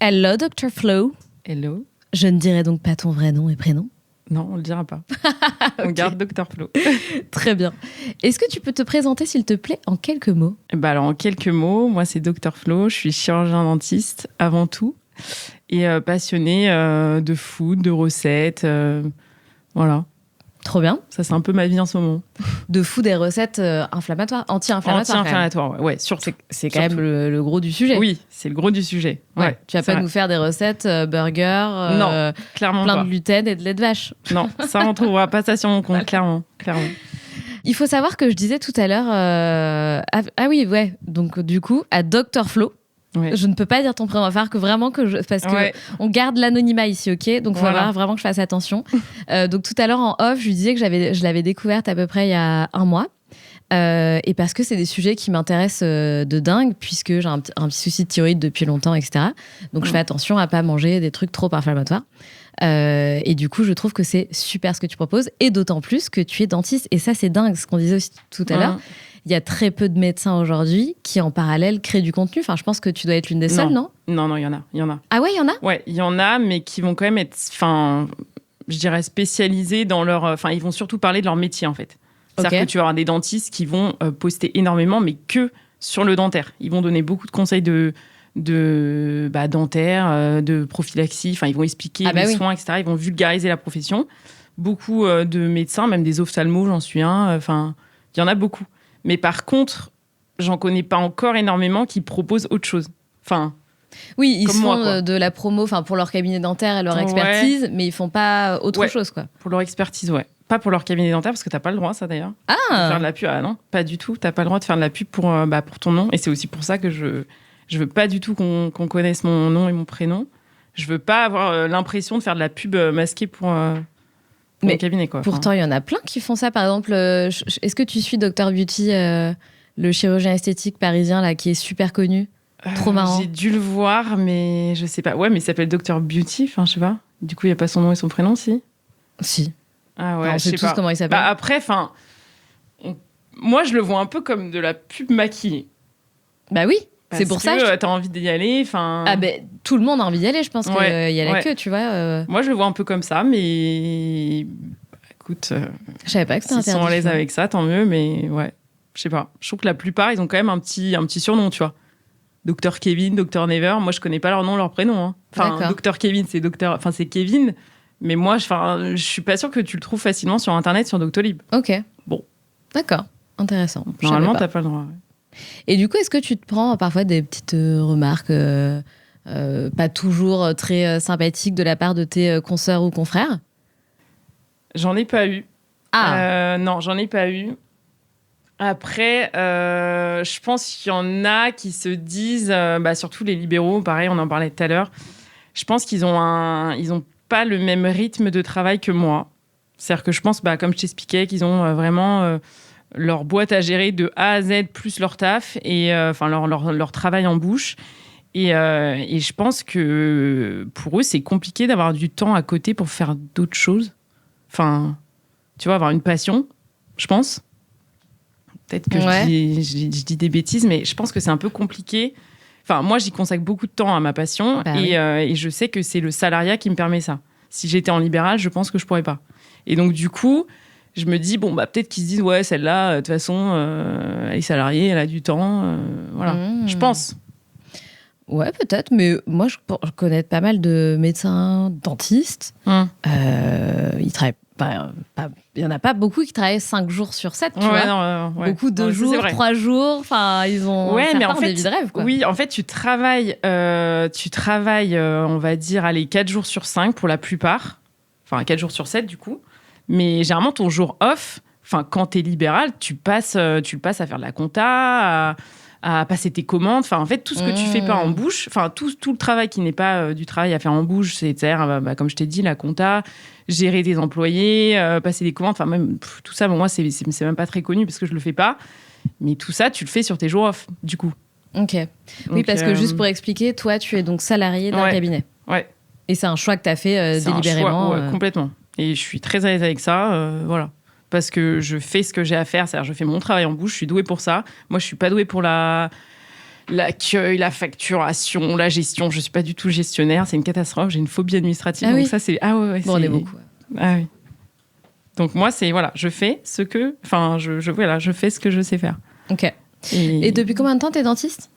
Hello, Dr. Flo. Hello. Je ne dirai donc pas ton vrai nom et prénom. Non, on le dira pas. On garde Dr. Flo. Très bien. Est-ce que tu peux te présenter, s'il te plaît, en quelques mots ? Alors, en quelques mots, moi, c'est Dr. Flo. Je suis chirurgien-dentiste avant tout et passionnée de food, de recettes. Voilà. Trop bien. Ça, c'est un peu ma vie en ce moment. De food et recettes anti-inflammatoires. Anti-inflammatoires, ouais. Surtout. C'est quand même le gros du sujet. Oui, c'est le gros du sujet. Ouais. Tu vas pas nous faire des recettes burger, non, clairement plein pas. de gluten et de lait de vache. Non, ça, on trouvera pas ça sur mon compte, clairement. Il faut savoir que je disais tout à l'heure... Ah oui, ouais. Donc, du coup, à Dr. Flo, ouais. Je ne peux pas dire ton prénom, parce que on garde l'anonymat ici, ok ? Donc, il va vraiment que je fasse attention. Donc, tout à l'heure, en off, je lui disais que je l'avais découverte à peu près il y a 1 mois. Et parce que c'est des sujets qui m'intéressent de dingue, puisque j'ai un petit souci de thyroïde depuis longtemps, etc. Donc, je fais attention à pas manger des trucs trop inflammatoires. Et du coup, je trouve que c'est super ce que tu proposes, et d'autant plus que tu es dentiste. Et ça, c'est dingue, ce qu'on disait aussi tout à l'heure. Il y a très peu de médecins aujourd'hui qui, en parallèle, créent du contenu. Enfin, je pense que tu dois être l'une des seules, non ? Non, il y en a. Ah ouais, il y en a ? Ouais, il y en a, mais qui vont quand même être, je dirais, spécialisés dans leur... ils vont surtout parler de leur métier, en fait. C'est-à-dire que tu vas avoir des dentistes qui vont poster énormément, mais que sur le dentaire. Ils vont donner beaucoup de conseils de dentaire, de prophylaxie. Enfin, ils vont expliquer les soins, etc. Ils vont vulgariser la profession. Beaucoup de médecins, même des ophtalmos, j'en suis un. Enfin, il y en a beaucoup. Mais par contre, j'en connais pas encore énormément qui proposent autre chose. Enfin, oui, ils font moi, de la promo, pour leur cabinet dentaire et leur expertise, mais ils font pas autre chose, quoi. Pour leur expertise, ouais. Pas pour leur cabinet dentaire, parce que t'as pas le droit, ça d'ailleurs. Ah. De faire de la pub, non, pas du tout. T'as pas le droit de faire de la pub pour ton nom. Et c'est aussi pour ça que je veux pas du tout qu'on connaisse mon nom et mon prénom. Je veux pas avoir l'impression de faire de la pub masquée pour mon cabinet, quoi. Pourtant, il y en a plein qui font ça. Par exemple, est-ce que tu suis Dr Beauty, le chirurgien esthétique parisien là, qui est super connu, trop marrant. J'ai dû le voir, mais je sais pas. Ouais, mais il s'appelle Dr Beauty, je sais pas. Du coup, il y a pas son nom et son prénom, si. Ah ouais, on sait tous comment il s'appelle. Après, moi, je le vois un peu comme de la pub maquillée. Bah oui. C'est pour ça que t'as envie d'y aller. Ah ben, tout le monde a envie d'y aller, je pense qu'il y a la queue, tu vois. Moi, je le vois un peu comme ça, mais écoute, je savais pas que c'était s'ils sont à l'aise avec ça, tant mieux, mais ouais, je sais pas. Je trouve que la plupart, ils ont quand même un petit surnom, tu vois. Dr Kevin, Dr Never, moi, je connais pas leur nom, leur prénom. Hein. Enfin, Dr Kevin, c'est Kevin, mais moi, je suis pas sûre que tu le trouves facilement sur Internet, sur Doctolib. Ok. Bon. D'accord, intéressant. Normalement, t'as pas le droit. Ouais. Et du coup, est-ce que tu te prends parfois des petites remarques pas toujours très sympathiques de la part de tes consoeurs ou confrères ? J'en ai pas eu. Ah. Non, j'en ai pas eu. Après, je pense qu'il y en a qui se disent, surtout les libéraux, pareil, on en parlait tout à l'heure, je pense qu'ils ont pas le même rythme de travail que moi. C'est-à-dire que je pense, comme je t'expliquais, qu'ils ont vraiment... leur boîte à gérer de A à Z plus leur taf et leur travail en bouche et je pense que pour eux c'est compliqué d'avoir du temps à côté pour faire d'autres choses, tu vois, avoir une passion, je pense, peut-être que je dis des bêtises, mais je pense que c'est un peu compliqué. Moi j'y consacre beaucoup de temps à ma passion et je sais que c'est le salariat qui me permet ça. Si j'étais en libéral, je pense que je pourrais pas, et donc du coup je me dis, peut-être qu'ils se disent, ouais, celle-là, de toute façon, elle est salariée, elle a du temps. Voilà, je pense. Ouais, peut-être, mais moi, je connais pas mal de médecins, dentistes. Ils travaillent pas... Il y en a pas beaucoup qui travaillent 5 jours sur 7, tu vois. Non, beaucoup 2 jours, 3 jours, ils ont mais en fait, des vies de rêve, quoi. Oui, en fait, tu travailles, on va dire, 4 jours sur 5 pour la plupart. 4 jours sur 7, du coup. Mais généralement, ton jour off, quand t'es libéral, tu le passes à faire de la compta, à passer tes commandes. En fait, tout ce que tu fais pas en bouche, tout le travail qui n'est pas du travail à faire en bouche, c'est-à-dire, comme je t'ai dit, la compta, gérer tes employés, passer des commandes. Même tout ça, moi, c'est même pas très connu parce que je le fais pas. Mais tout ça, tu le fais sur tes jours off, du coup. Ok. Oui, parce que juste pour expliquer, toi, tu es donc salarié d'un cabinet. Ouais. Et c'est un choix que tu as fait délibérément. Un choix, complètement. Et je suis très à l'aise avec ça, voilà. Parce que je fais ce que j'ai à faire, c'est-à-dire je fais mon travail en bouche, je suis douée pour ça. Moi, je suis pas douée pour l'accueil, la facturation, la gestion. Je suis pas du tout gestionnaire, c'est une catastrophe. J'ai une phobie administrative, donc ça c'est on est beaucoup. Ah oui. Donc moi c'est voilà, je fais ce que, je fais ce que je sais faire. Ok. Et depuis combien de temps t'es dentiste ?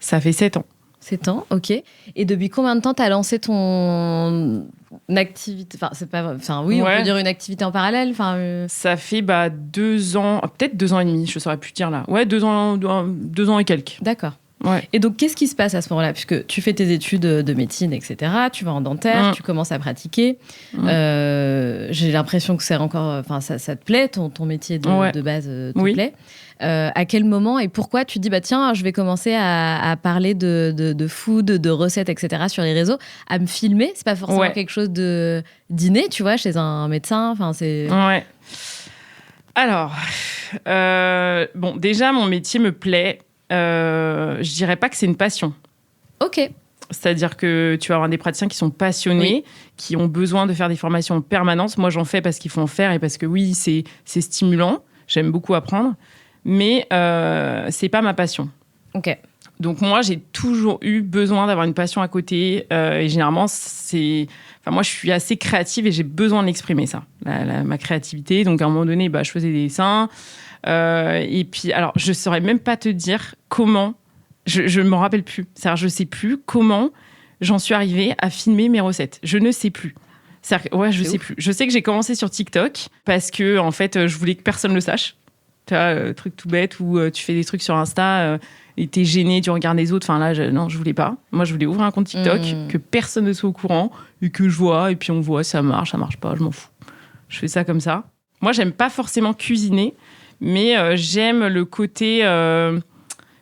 Ça fait 7 ans. 7 ans, ok. Et depuis combien de temps t'as lancé ton activité ? Enfin, c'est pas... Enfin, oui, on peut dire une activité en parallèle. Enfin, Ça fait 2 ans, peut-être 2 ans et demi, je saurais plus dire là. Ouais, 2 ans et quelques. D'accord. Ouais. Et donc, qu'est-ce qui se passe à ce moment-là ? Puisque tu fais tes études de médecine, etc., tu vas en dentaire, tu commences à pratiquer. J'ai l'impression que c'est encore... Enfin, ça te plaît, ton métier de base te plaît. À quel moment et pourquoi tu te dis, tiens, je vais commencer à parler de food, de recettes, etc., sur les réseaux, à me filmer ? C'est pas forcément quelque chose d'inné, tu vois, chez un médecin. Enfin, c'est... Ouais. Alors, déjà, mon métier me plaît. Je dirais pas que c'est une passion. Ok. C'est-à-dire que tu vas avoir des praticiens qui sont passionnés, qui ont besoin de faire des formations en permanence. Moi, j'en fais parce qu'il faut en faire et parce que oui, c'est stimulant. J'aime beaucoup apprendre, mais c'est pas ma passion. Ok. Donc moi, j'ai toujours eu besoin d'avoir une passion à côté. Et généralement, moi, je suis assez créative et j'ai besoin de l'exprimer, ça, ma créativité. Donc à un moment donné, je faisais des dessins. Et puis, alors, je saurais même pas te dire comment, je m'en rappelle plus. C'est-à-dire, je sais plus comment j'en suis arrivée à filmer mes recettes. Je ne sais plus. Je sais plus. Je sais que j'ai commencé sur TikTok parce que, en fait, je voulais que personne le sache. Tu vois, truc tout bête où tu fais des trucs sur Insta et t'es gêné, tu regardes les autres. Enfin, là, non, je voulais pas. Moi, je voulais ouvrir un compte TikTok, que personne ne soit au courant et que je vois. Et puis, on voit, ça marche pas, je m'en fous. Je fais ça comme ça. Moi, j'aime pas forcément cuisiner. Mais j'aime le côté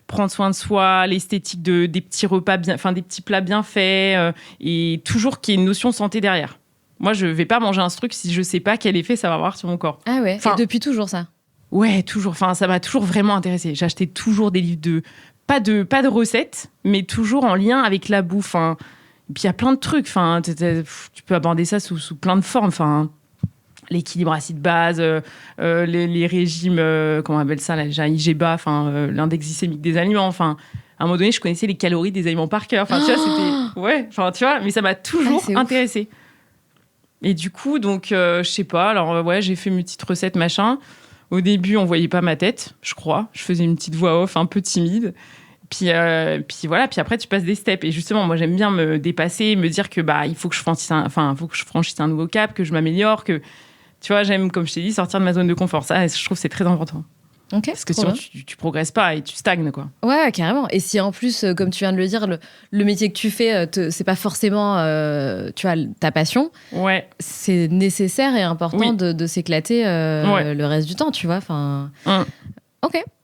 prendre soin de soi, l'esthétique des petits repas des petits plats bien faits et toujours qu'il y ait une notion santé derrière. Moi, je vais pas manger un truc si je sais pas quel effet ça va avoir sur mon corps. Ah ouais. Et depuis toujours ça ? Ouais, toujours. Enfin, ça m'a toujours vraiment intéressée. J'ai acheté toujours des livres pas de recettes, mais toujours en lien avec la bouffe. Et puis il y a plein de trucs. Enfin, tu peux aborder ça sous plein de formes. Enfin. L'équilibre acide-base, les régimes, comment on appelle ça, là, déjà, IGBA, l'index glycémique des aliments. À un moment donné, je connaissais les calories des aliments par cœur. Tu vois, c'était... Ouais, tu vois, mais ça m'a toujours intéressée. Et du coup, donc, je sais pas, alors, j'ai fait mes petites recettes, machin. Au début, on voyait pas ma tête, je crois. Je faisais une petite voix off un peu timide. Puis voilà, puis après, tu passes des steps. Et justement, moi, j'aime bien me dépasser, me dire que, il faut que je franchisse un nouveau cap, que je m'améliore, que... Tu vois, j'aime, comme je t'ai dit, sortir de ma zone de confort. Ça, je trouve que c'est très important. Okay, parce que sinon, tu progresses pas et tu stagnes, quoi. Ouais, carrément. Et si en plus, comme tu viens de le dire, le métier que tu fais, c'est pas forcément tu vois, ta passion, c'est nécessaire et important de s'éclater le reste du temps, tu vois.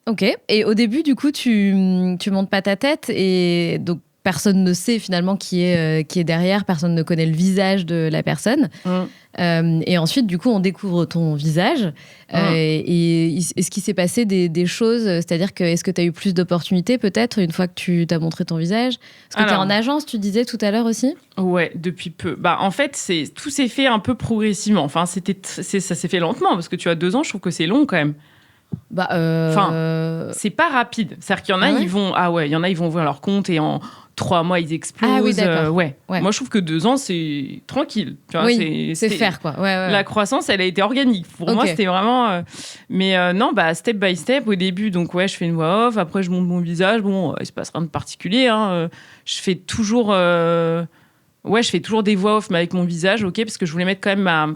Ok. Et au début, du coup, tu montes pas ta tête et donc personne ne sait finalement qui est derrière, personne ne connaît le visage de la personne. Et ensuite, du coup, on découvre ton visage. Et est-ce qu'il s'est passé des choses ? C'est-à-dire est-ce que tu as eu plus d'opportunités peut-être une fois que tu t'as montré ton visage ? Parce que tu es en agence, tu disais tout à l'heure aussi ? Ouais, depuis peu. En fait, tout s'est fait un peu progressivement. Enfin, ça s'est fait lentement parce que tu as 2 ans, je trouve que c'est long quand même. C'est pas rapide. C'est-à-dire qu'il y en a, ils vont ouvrir leur compte et en 3 mois, ils explosent. Ah oui, d'accord. Moi, je trouve que 2 ans, c'est tranquille. Tu vois, c'est faire, quoi. Ouais. La croissance, elle a été organique. Pour moi, c'était vraiment... Mais non, step by step, au début, donc je fais une voix off, après, je monte mon visage. Bon, il se passe rien de particulier. Je fais toujours... je fais toujours des voix off, mais avec mon visage, parce que je voulais mettre quand même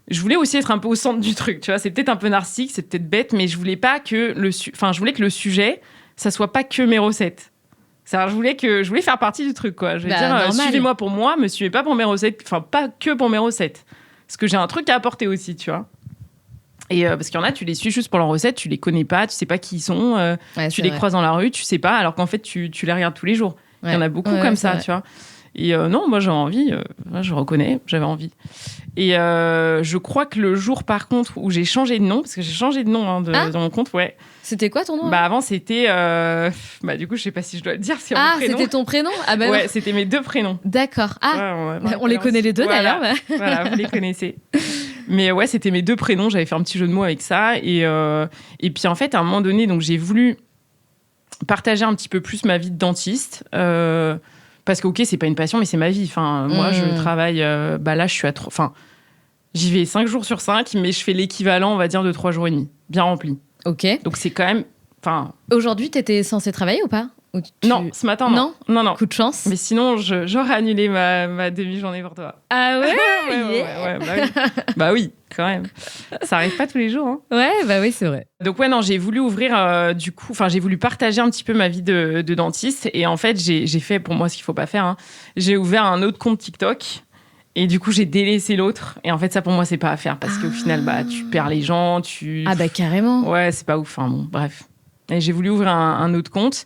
je voulais aussi être un peu au centre du truc, tu vois. C'est peut-être un peu narcissique, c'est peut-être bête, mais je voulais pas que je voulais que le sujet, ça soit pas que mes recettes. C'est-à-dire, je voulais faire partie du truc, quoi. Je veux dire, suivez-moi pour moi, me suivez pas pour mes recettes, pas que pour mes recettes. Parce que j'ai un truc à apporter aussi, tu vois. Et parce qu'il y en a, tu les suis juste pour leurs recettes, tu les connais pas, tu sais pas qui ils sont, tu les croises dans la rue, tu sais pas, alors qu'en fait, tu les regardes tous les jours. Il y en a beaucoup comme ça, tu vois. Et non, moi, j'avais envie. Je reconnais, j'avais envie. Et je crois que le jour, par contre, où j'ai changé de nom, parce que j'ai changé de nom dans mon compte, ouais. C'était quoi ton nom? Avant, c'était... du coup, je sais pas si je dois le dire. C'était ton prénom? Ouais, non. C'était mes 2 prénoms. D'accord. On les connaît les 2, voilà. d'ailleurs. Voilà, vous les connaissez. Mais ouais, c'était mes 2 prénoms. J'avais fait un petit jeu de mots avec ça. Et puis, en fait, à un moment donné, donc, j'ai voulu partager un petit peu plus ma vie de dentiste. Parce que, OK, c'est pas une passion, mais c'est ma vie. Enfin, moi, je travaille... là, je suis à... j'y vais 5 jours sur 5, mais je fais l'équivalent, on va dire, de 3 jours et demi. Bien rempli. OK. Donc, c'est quand même... Aujourd'hui, t'étais censée travailler ou pas? Non, ce matin, non. Non. Coup de chance. Mais sinon, j'aurais annulé ma demi-journée pour toi. Ah ouais? Bah oui, quand même. Ça arrive pas tous les jours. Hein. Ouais, bah oui, c'est vrai. Donc ouais, non, j'ai voulu ouvrir, j'ai voulu partager un petit peu ma vie de dentiste. Et en fait, j'ai fait, pour moi, ce qu'il faut pas faire. Hein. J'ai ouvert un autre compte TikTok. Et du coup, j'ai délaissé l'autre. Et en fait, ça, pour moi, c'est pas à faire. Parce qu'au final, tu perds les gens. Ah bah carrément. Ouais, c'est pas ouf. Enfin bon, bref. Et j'ai voulu ouvrir un autre compte.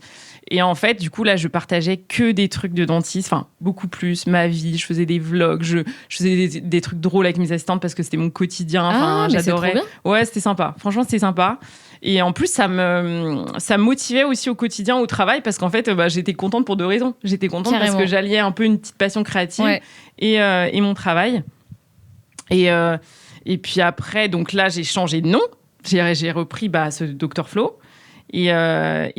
Et en fait, du coup, là, je partageais que des trucs de dentiste, enfin, beaucoup plus, ma vie. Je faisais des vlogs, je faisais des trucs drôles avec mes assistantes parce que c'était mon quotidien. J'adorais. Ouais, c'était sympa. Franchement, c'était sympa. Et en plus, ça me motivait aussi au quotidien, au travail, parce qu'en fait, j'étais contente pour 2 raisons. J'étais contente parce que j'alliais un peu une petite passion créative et mon travail. Et puis après, donc là, j'ai changé de nom. J'ai repris ce Dr Flo. Et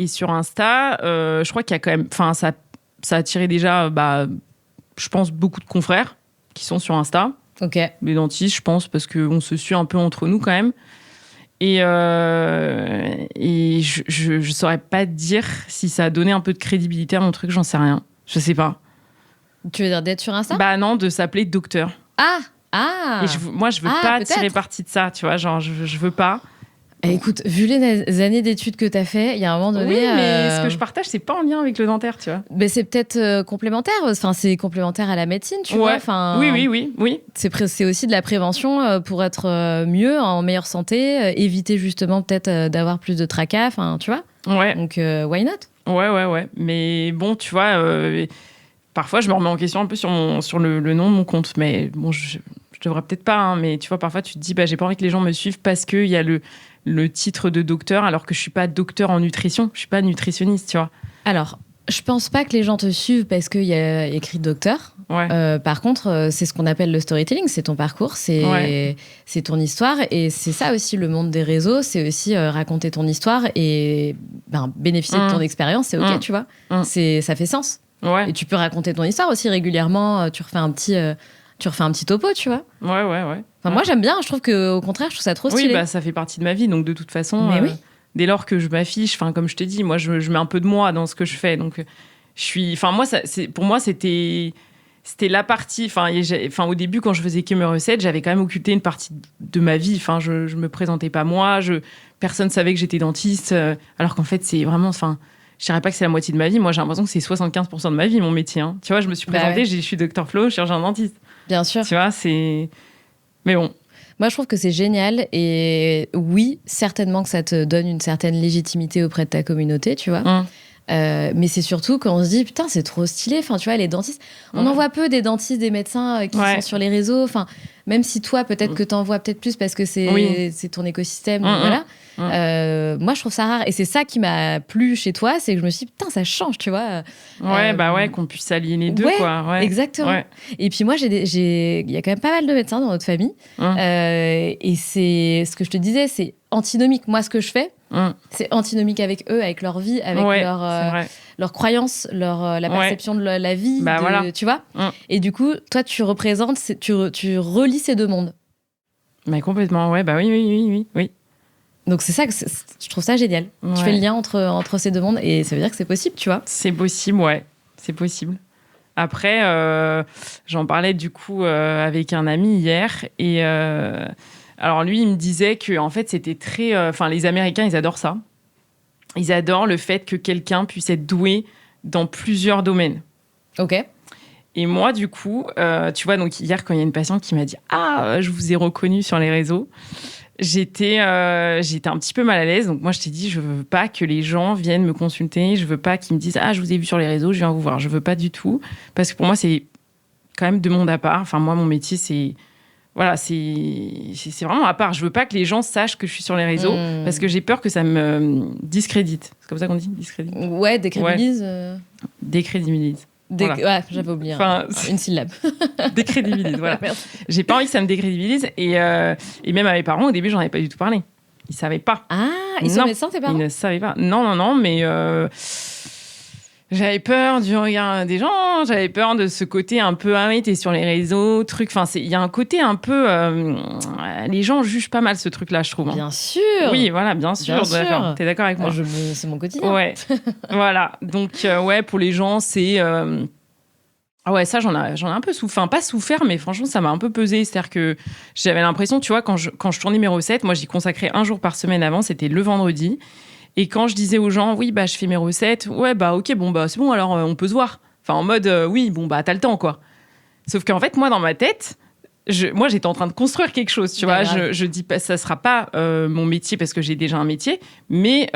sur Insta, je crois qu'il y a quand même... Enfin, ça a attiré déjà, je pense, beaucoup de confrères qui sont sur Insta. OK. Les dentistes, je pense, parce qu'on se suit un peu entre nous quand même. Et je saurais pas dire si ça a donné un peu de crédibilité à mon truc, j'en sais rien. Je sais pas. Tu veux dire d'être sur Insta? Non, de s'appeler docteur. Ah. Et moi, je veux pas tirer parti de ça, tu vois. Genre, je veux pas... Écoute, vu les années d'études que tu as fait, il y a un moment donné... Oui, mais ce que je partage, c'est pas en lien avec le dentaire, tu vois. Mais c'est peut-être complémentaire. Enfin, c'est complémentaire à la médecine, tu vois. Enfin, oui. C'est aussi de la prévention pour être mieux, en meilleure santé, éviter justement peut-être d'avoir plus de tracas, enfin, tu vois. Ouais. Donc, why not? Ouais. Mais bon, tu vois, parfois, je me remets en question un peu sur le nom de mon compte. Mais bon, je devrais peut-être pas, hein, mais tu vois, parfois, tu te dis, j'ai pas envie que les gens me suivent parce qu'il y a le titre de docteur, alors que je suis pas docteur en nutrition, je suis pas nutritionniste, tu vois. Alors, je pense pas que les gens te suivent parce qu'il y a écrit docteur. Ouais. Par contre, c'est ce qu'on appelle le storytelling, c'est ton parcours, c'est ton histoire, et c'est ça aussi le monde des réseaux, c'est aussi raconter ton histoire et bénéficier de ton expérience, c'est ok, tu vois. Ça fait sens. Ouais. Et tu peux raconter ton histoire aussi régulièrement, tu refais un petit topo, tu vois. Ouais. Enfin, moi, j'aime bien. Je trouve qu'au contraire, je trouve ça trop stylé. Oui, ça fait partie de ma vie. Donc, de toute façon, dès lors que je m'affiche, comme je t'ai dit, moi, je mets un peu de moi dans ce que je fais. Donc, je suis... Enfin, moi, pour moi, c'était la partie... au début, quand je faisais que mes recettes, j'avais quand même occulté une partie de ma vie. Enfin, je me présentais pas moi. Personne savait que j'étais dentiste. Alors qu'en fait, c'est vraiment... Enfin, je dirais pas que c'est la moitié de ma vie. Moi, j'ai l'impression que c'est 75% de ma vie, mon métier. Hein. Tu vois, je me suis présentée, je suis Dr Flo, chirurgien dentiste. Bien sûr. Tu vois, c'est... Mais bon. Moi, je trouve que c'est génial. Et oui, certainement que ça te donne une certaine légitimité auprès de ta communauté, tu vois. Mais c'est surtout quand on se dit, putain, c'est trop stylé. Enfin, tu vois, les dentistes, on en voit peu des dentistes, des médecins qui sont sur les réseaux. Enfin, même si toi, peut-être que t'en vois peut-être plus parce que c'est ton écosystème. Voilà. Moi, je trouve ça rare. Et c'est ça qui m'a plu chez toi, c'est que je me suis dit, putain, ça change, tu vois. Qu'on puisse allier les deux, quoi. Ouais. Exactement. Ouais. Et puis moi, il y a quand même pas mal de médecins dans notre famille. Et c'est ce que je te disais, c'est antinomique. Moi, ce que je fais, c'est antinomique avec eux, avec leur vie, avec leurs croyances, la perception de la vie, voilà. Tu vois. Et du coup, toi, tu représentes, tu relis ces 2 mondes. Mais complètement, oui. Donc c'est ça que je trouve ça génial. Tu fais le lien entre ces 2 mondes et ça veut dire que c'est possible, tu vois. C'est possible, ouais. C'est possible. Après, j'en parlais du coup avec un ami hier et alors lui, il me disait que en fait, c'était très... les Américains, ils adorent ça. Ils adorent le fait que quelqu'un puisse être doué dans plusieurs domaines. Ok. Et moi, du coup, tu vois, donc hier, quand il y a une patiente qui m'a dit « Ah, je vous ai reconnu sur les réseaux », j'étais un petit peu mal à l'aise. Donc moi, je t'ai dit, je veux pas que les gens viennent me consulter. Je veux pas qu'ils me disent, je vous ai vu sur les réseaux, je viens vous voir. Je veux pas du tout. Parce que pour moi, c'est quand même deux mondes à part. Enfin, moi, mon métier, c'est vraiment à part. Je veux pas que les gens sachent que je suis sur les réseaux parce que j'ai peur que ça me discrédite. C'est comme ça qu'on dit, discrédite. Ouais, décrédibilise. Décrédibilise. Voilà. Ouais, j'avais oublié une syllabe. Décrédibilise, voilà. J'ai pas envie que ça me décrédibilise. Et même à mes parents, au début, j'en avais pas du tout parlé. Ils savaient pas. Ah, ils sont médecins, tes parents ? Ils ne savaient pas. Non, mais j'avais peur du regard des gens. J'avais peur de ce côté un peu, t'es sur les réseaux, truc. Enfin, il y a un côté un peu... les gens jugent pas mal ce truc-là, je trouve. Bien sûr. Oui, voilà, bien sûr. T'es d'accord avec moi ? C'est mon quotidien. Ouais, voilà. Donc, pour les gens, c'est... ouais, ça, j'en ai un peu souffert. Enfin, pas souffert, mais franchement, ça m'a un peu pesé. C'est-à-dire que j'avais l'impression, tu vois, quand je tournais mes recettes, moi, j'y consacrais 1 jour par semaine avant, c'était le vendredi. Et quand je disais aux gens, oui, je fais mes recettes, ouais, ok, c'est bon, alors on peut se voir. Enfin, en mode, oui, t'as le temps, quoi. Sauf qu'en fait, moi, dans ma tête, j'étais en train de construire quelque chose, tu vois. Je dis pas, ça sera pas mon métier parce que j'ai déjà un métier, mais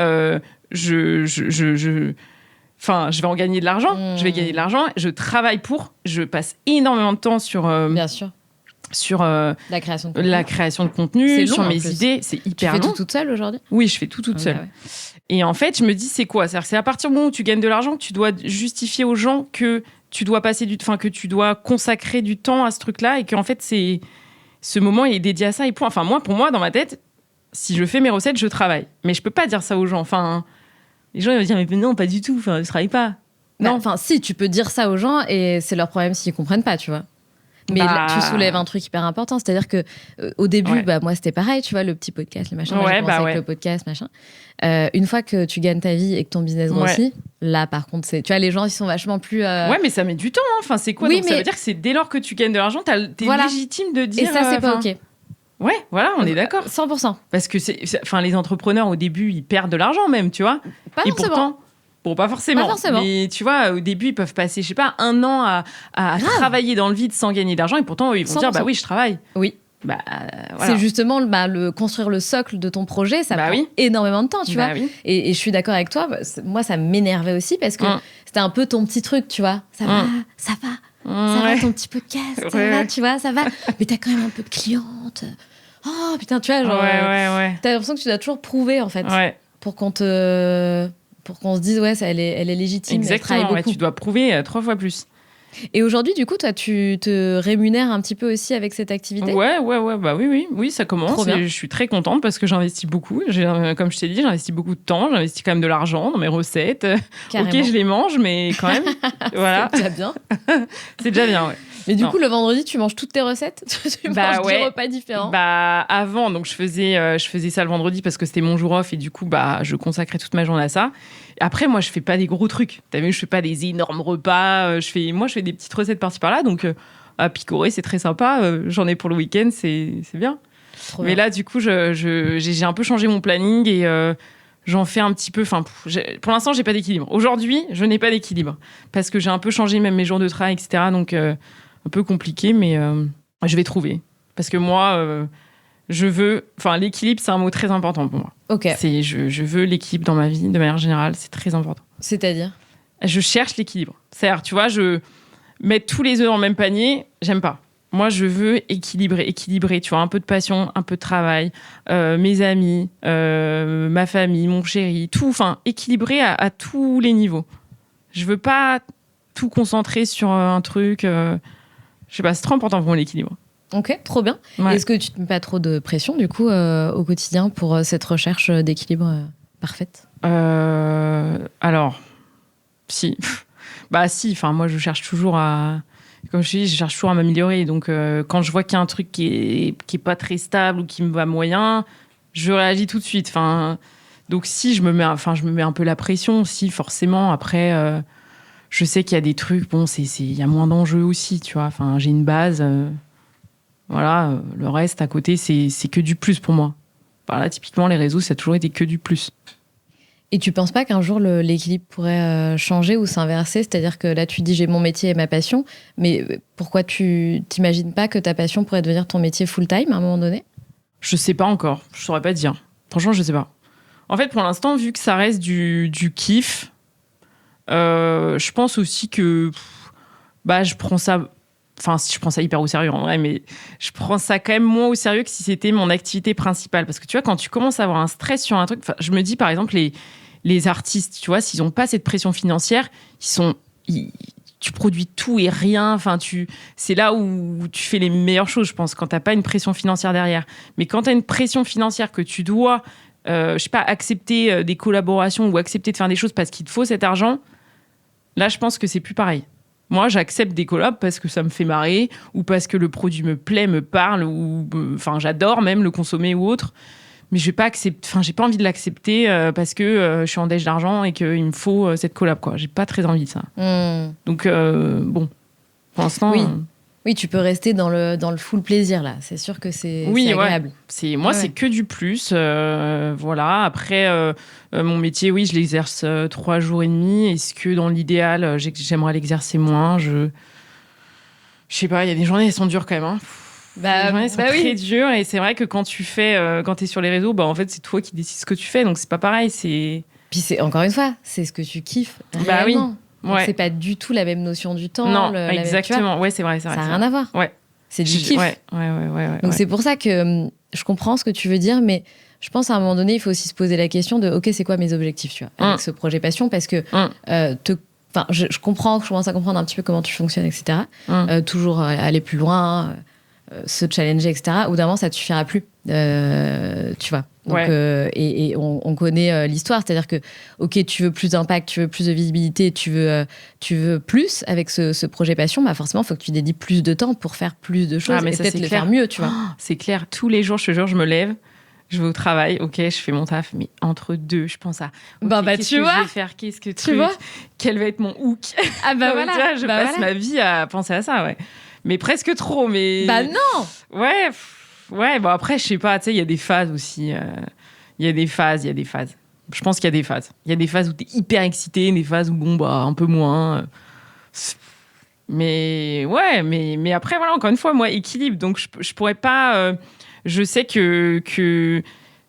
je vais en gagner de l'argent. Je vais gagner de l'argent. Je travaille je passe énormément de temps sur. Bien sûr. Sur la création de contenu, long, sur mes idées. C'est hyper long. Tu fais tout toute seule aujourd'hui ? Oui, je fais tout toute seule. Ouais. Et en fait, je me dis, c'est quoi ? C'est à partir du moment où tu gagnes de l'argent que tu dois justifier aux gens que tu dois que tu dois consacrer du temps à ce truc-là et qu'en fait, ce moment est dédié à ça et point. Enfin, pour moi, dans ma tête, si je fais mes recettes, je travaille. Mais je peux pas dire ça aux gens. Enfin, les gens ils vont dire, mais non, pas du tout. Enfin, je travaille pas. Non, enfin, si, tu peux dire ça aux gens et c'est leur problème s'ils comprennent pas, tu vois. Mais là, tu soulèves un truc hyper important, c'est-à-dire que au début, moi c'était pareil, tu vois, le petit podcast, le machin, j'ai commencé avec le podcast, machin. Une fois que tu gagnes ta vie et que ton business grossit, là par contre, tu vois, les gens ils sont vachement plus. Ouais, mais ça met du temps. Enfin, c'est quoi ? Oui, donc, ça veut dire que c'est dès lors que tu gagnes de l'argent, t'es légitime de dire. Et ça, c'est pas ok. Ouais, voilà, on est d'accord. 100%. Parce que les entrepreneurs au début, ils perdent de l'argent même, tu vois. Pas et forcément. Pourtant, pas forcément. Mais tu vois, au début, ils peuvent passer, je sais pas, 1 an à travailler dans le vide sans gagner d'argent. Et pourtant, ils vont 100%. Dire, oui, je travaille. Oui. Voilà. C'est justement construire le socle de ton projet, ça prend énormément de temps, tu vois. Oui. Et je suis d'accord avec toi. Moi, ça m'énervait aussi parce que c'était un peu ton petit truc, tu vois. Ça va, ça va ton petit podcast, ça va, tu vois, ça va. Mais t'as quand même un peu de clientes. Oh putain, tu vois, genre. T'as l'impression que tu dois toujours prouver, en fait, pour qu'on se dise, elle est légitime. Exactement, tu dois prouver 3 fois plus. Et aujourd'hui, du coup, toi, tu te rémunères un petit peu aussi avec cette activité ? Ouais, oui, ça commence. Et je suis très contente parce que j'investis beaucoup. Comme je t'ai dit, j'investis beaucoup de temps, j'investis quand même de l'argent dans mes recettes. Carrément. Ok, je les mange, mais quand même, voilà. C'est déjà bien. C'est déjà bien, ouais. Mais du coup, le vendredi, tu manges toutes tes recettes ? Tu manges des repas différents ? Avant, donc je faisais ça le vendredi parce que c'était mon jour off et du coup, je consacrais toute ma journée à ça. Après, moi, je fais pas des gros trucs. T'as vu, je fais pas des énormes repas. Je fais des petites recettes par-ci par-là. Donc, à picorer, c'est très sympa. J'en ai pour le week-end, c'est bien. Mais là, du coup, j'ai un peu changé mon planning et j'en fais un petit peu. Enfin, pour l'instant, j'ai pas d'équilibre. Aujourd'hui, je n'ai pas d'équilibre parce que j'ai un peu changé même mes jours de travail, etc. Donc, un peu compliqué, mais je vais trouver. Parce que moi, l'équilibre, c'est un mot très important pour moi. Ok. Je veux l'équilibre dans ma vie, de manière générale, c'est très important. C'est-à-dire ? Je cherche l'équilibre. C'est-à-dire, tu vois, mettre tous les œufs dans le même panier, j'aime pas. Moi, je veux équilibrer, tu vois, un peu de passion, un peu de travail, mes amis, ma famille, mon chéri, tout, enfin, équilibrer à tous les niveaux. Je veux pas tout concentrer sur un truc. Je sais pas, c'est trop important pour moi, l'équilibre. Ok, trop bien. Ouais. Est-ce que tu te mets pas trop de pression, du coup, au quotidien pour cette recherche d'équilibre parfaite ? Alors, si. Si, enfin, moi, je cherche toujours comme je te dis, je cherche toujours à m'améliorer. Donc, quand je vois qu'il y a un truc qui est pas très stable ou qui me va moyen, je réagis tout de suite. Enfin, donc, si, je me mets un peu la pression, si, forcément. Après, je sais qu'il y a des trucs, il y a moins d'enjeux aussi, tu vois. Enfin, j'ai une base... Voilà, le reste à côté, c'est que du plus pour moi. Voilà, typiquement, les réseaux, ça a toujours été que du plus. Et tu penses pas qu'un jour, l'équilibre pourrait changer ou s'inverser ? C'est-à-dire que là, tu dis, j'ai mon métier et ma passion, mais pourquoi tu t'imagines pas que ta passion pourrait devenir ton métier full-time à un moment donné ? Je sais pas encore. Je saurais pas dire. Franchement, je sais pas. En fait, pour l'instant, vu que ça reste du kiff, je pense aussi que je prends ça. Enfin, si je prends ça hyper au sérieux en vrai, mais je prends ça quand même moins au sérieux que si c'était mon activité principale. Parce que tu vois, quand tu commences à avoir un stress sur un truc, je me dis par exemple, les artistes, tu vois, s'ils n'ont pas cette pression financière, tu produis tout et rien. Enfin, c'est là où tu fais les meilleures choses, je pense, quand tu n'as pas une pression financière derrière. Mais quand tu as une pression financière que tu dois, je sais pas, accepter des collaborations ou accepter de faire des choses parce qu'il te faut cet argent, là, je pense que c'est plus pareil. Moi, j'accepte des collabs parce que ça me fait marrer ou parce que le produit me plaît, me parle ou j'adore même le consommer ou autre. Mais je vais pas accepter, j'ai pas envie de l'accepter parce que je suis en déj d'argent et qu'il me faut cette collab, quoi. J'ai pas très envie de ça. Donc bon, pour l'instant. Oui, tu peux rester dans le full plaisir là. C'est sûr que c'est agréable. Ouais. C'est que du plus. Voilà. Après, mon métier, oui, je l'exerce 3 jours et demi. Est-ce que dans l'idéal, j'aimerais l'exercer moins? Je sais pas. Il y a des journées, elles sont dures quand même. Hein. Les journées sont très dures. Et c'est vrai que quand t'es sur les réseaux, en fait, c'est toi qui décides ce que tu fais. Donc c'est pas pareil. Puis encore une fois, c'est ce que tu kiffes. Bah oui. Ouais. C'est pas du tout la même notion du temps. Non, exactement. Ouais, c'est vrai. Ça n'a rien à voir. Ouais. C'est du kiff. Ouais. Donc c'est pour ça que je comprends ce que tu veux dire, mais je pense à un moment donné, il faut aussi se poser la question de OK, c'est quoi mes objectifs, tu vois, avec ce projet passion, parce que je commence à comprendre un petit peu comment tu fonctionnes, etc. Toujours aller plus loin, se challenger, etc. Au bout d'un moment, ça te suffira plus, tu vois. Donc, et on connaît l'histoire, c'est-à-dire que OK, tu veux plus d'impact, tu veux plus de visibilité, tu veux plus avec ce projet passion, forcément, il faut que tu dédies plus de temps pour faire plus de choses et peut-être le faire mieux, tu vois. C'est clair, tous les jours, je te jure, je me lève, je vais au travail, OK, je fais mon taf, mais entre deux, je pense à qu'est-ce que je vais faire, qu'est-ce que tu vois, quel va être mon hook. Ah voilà, tu vois, je passe ma vie à penser à ça, ouais. Mais presque trop, mais... non. Ouais, après, je sais pas, tu sais, il y a des phases aussi. Il y a des phases. Je pense qu'il y a des phases. Il y a des phases où t'es hyper excité, des phases où, un peu moins. Mais après, voilà, encore une fois, moi, équilibre. Donc, je pourrais pas... je sais que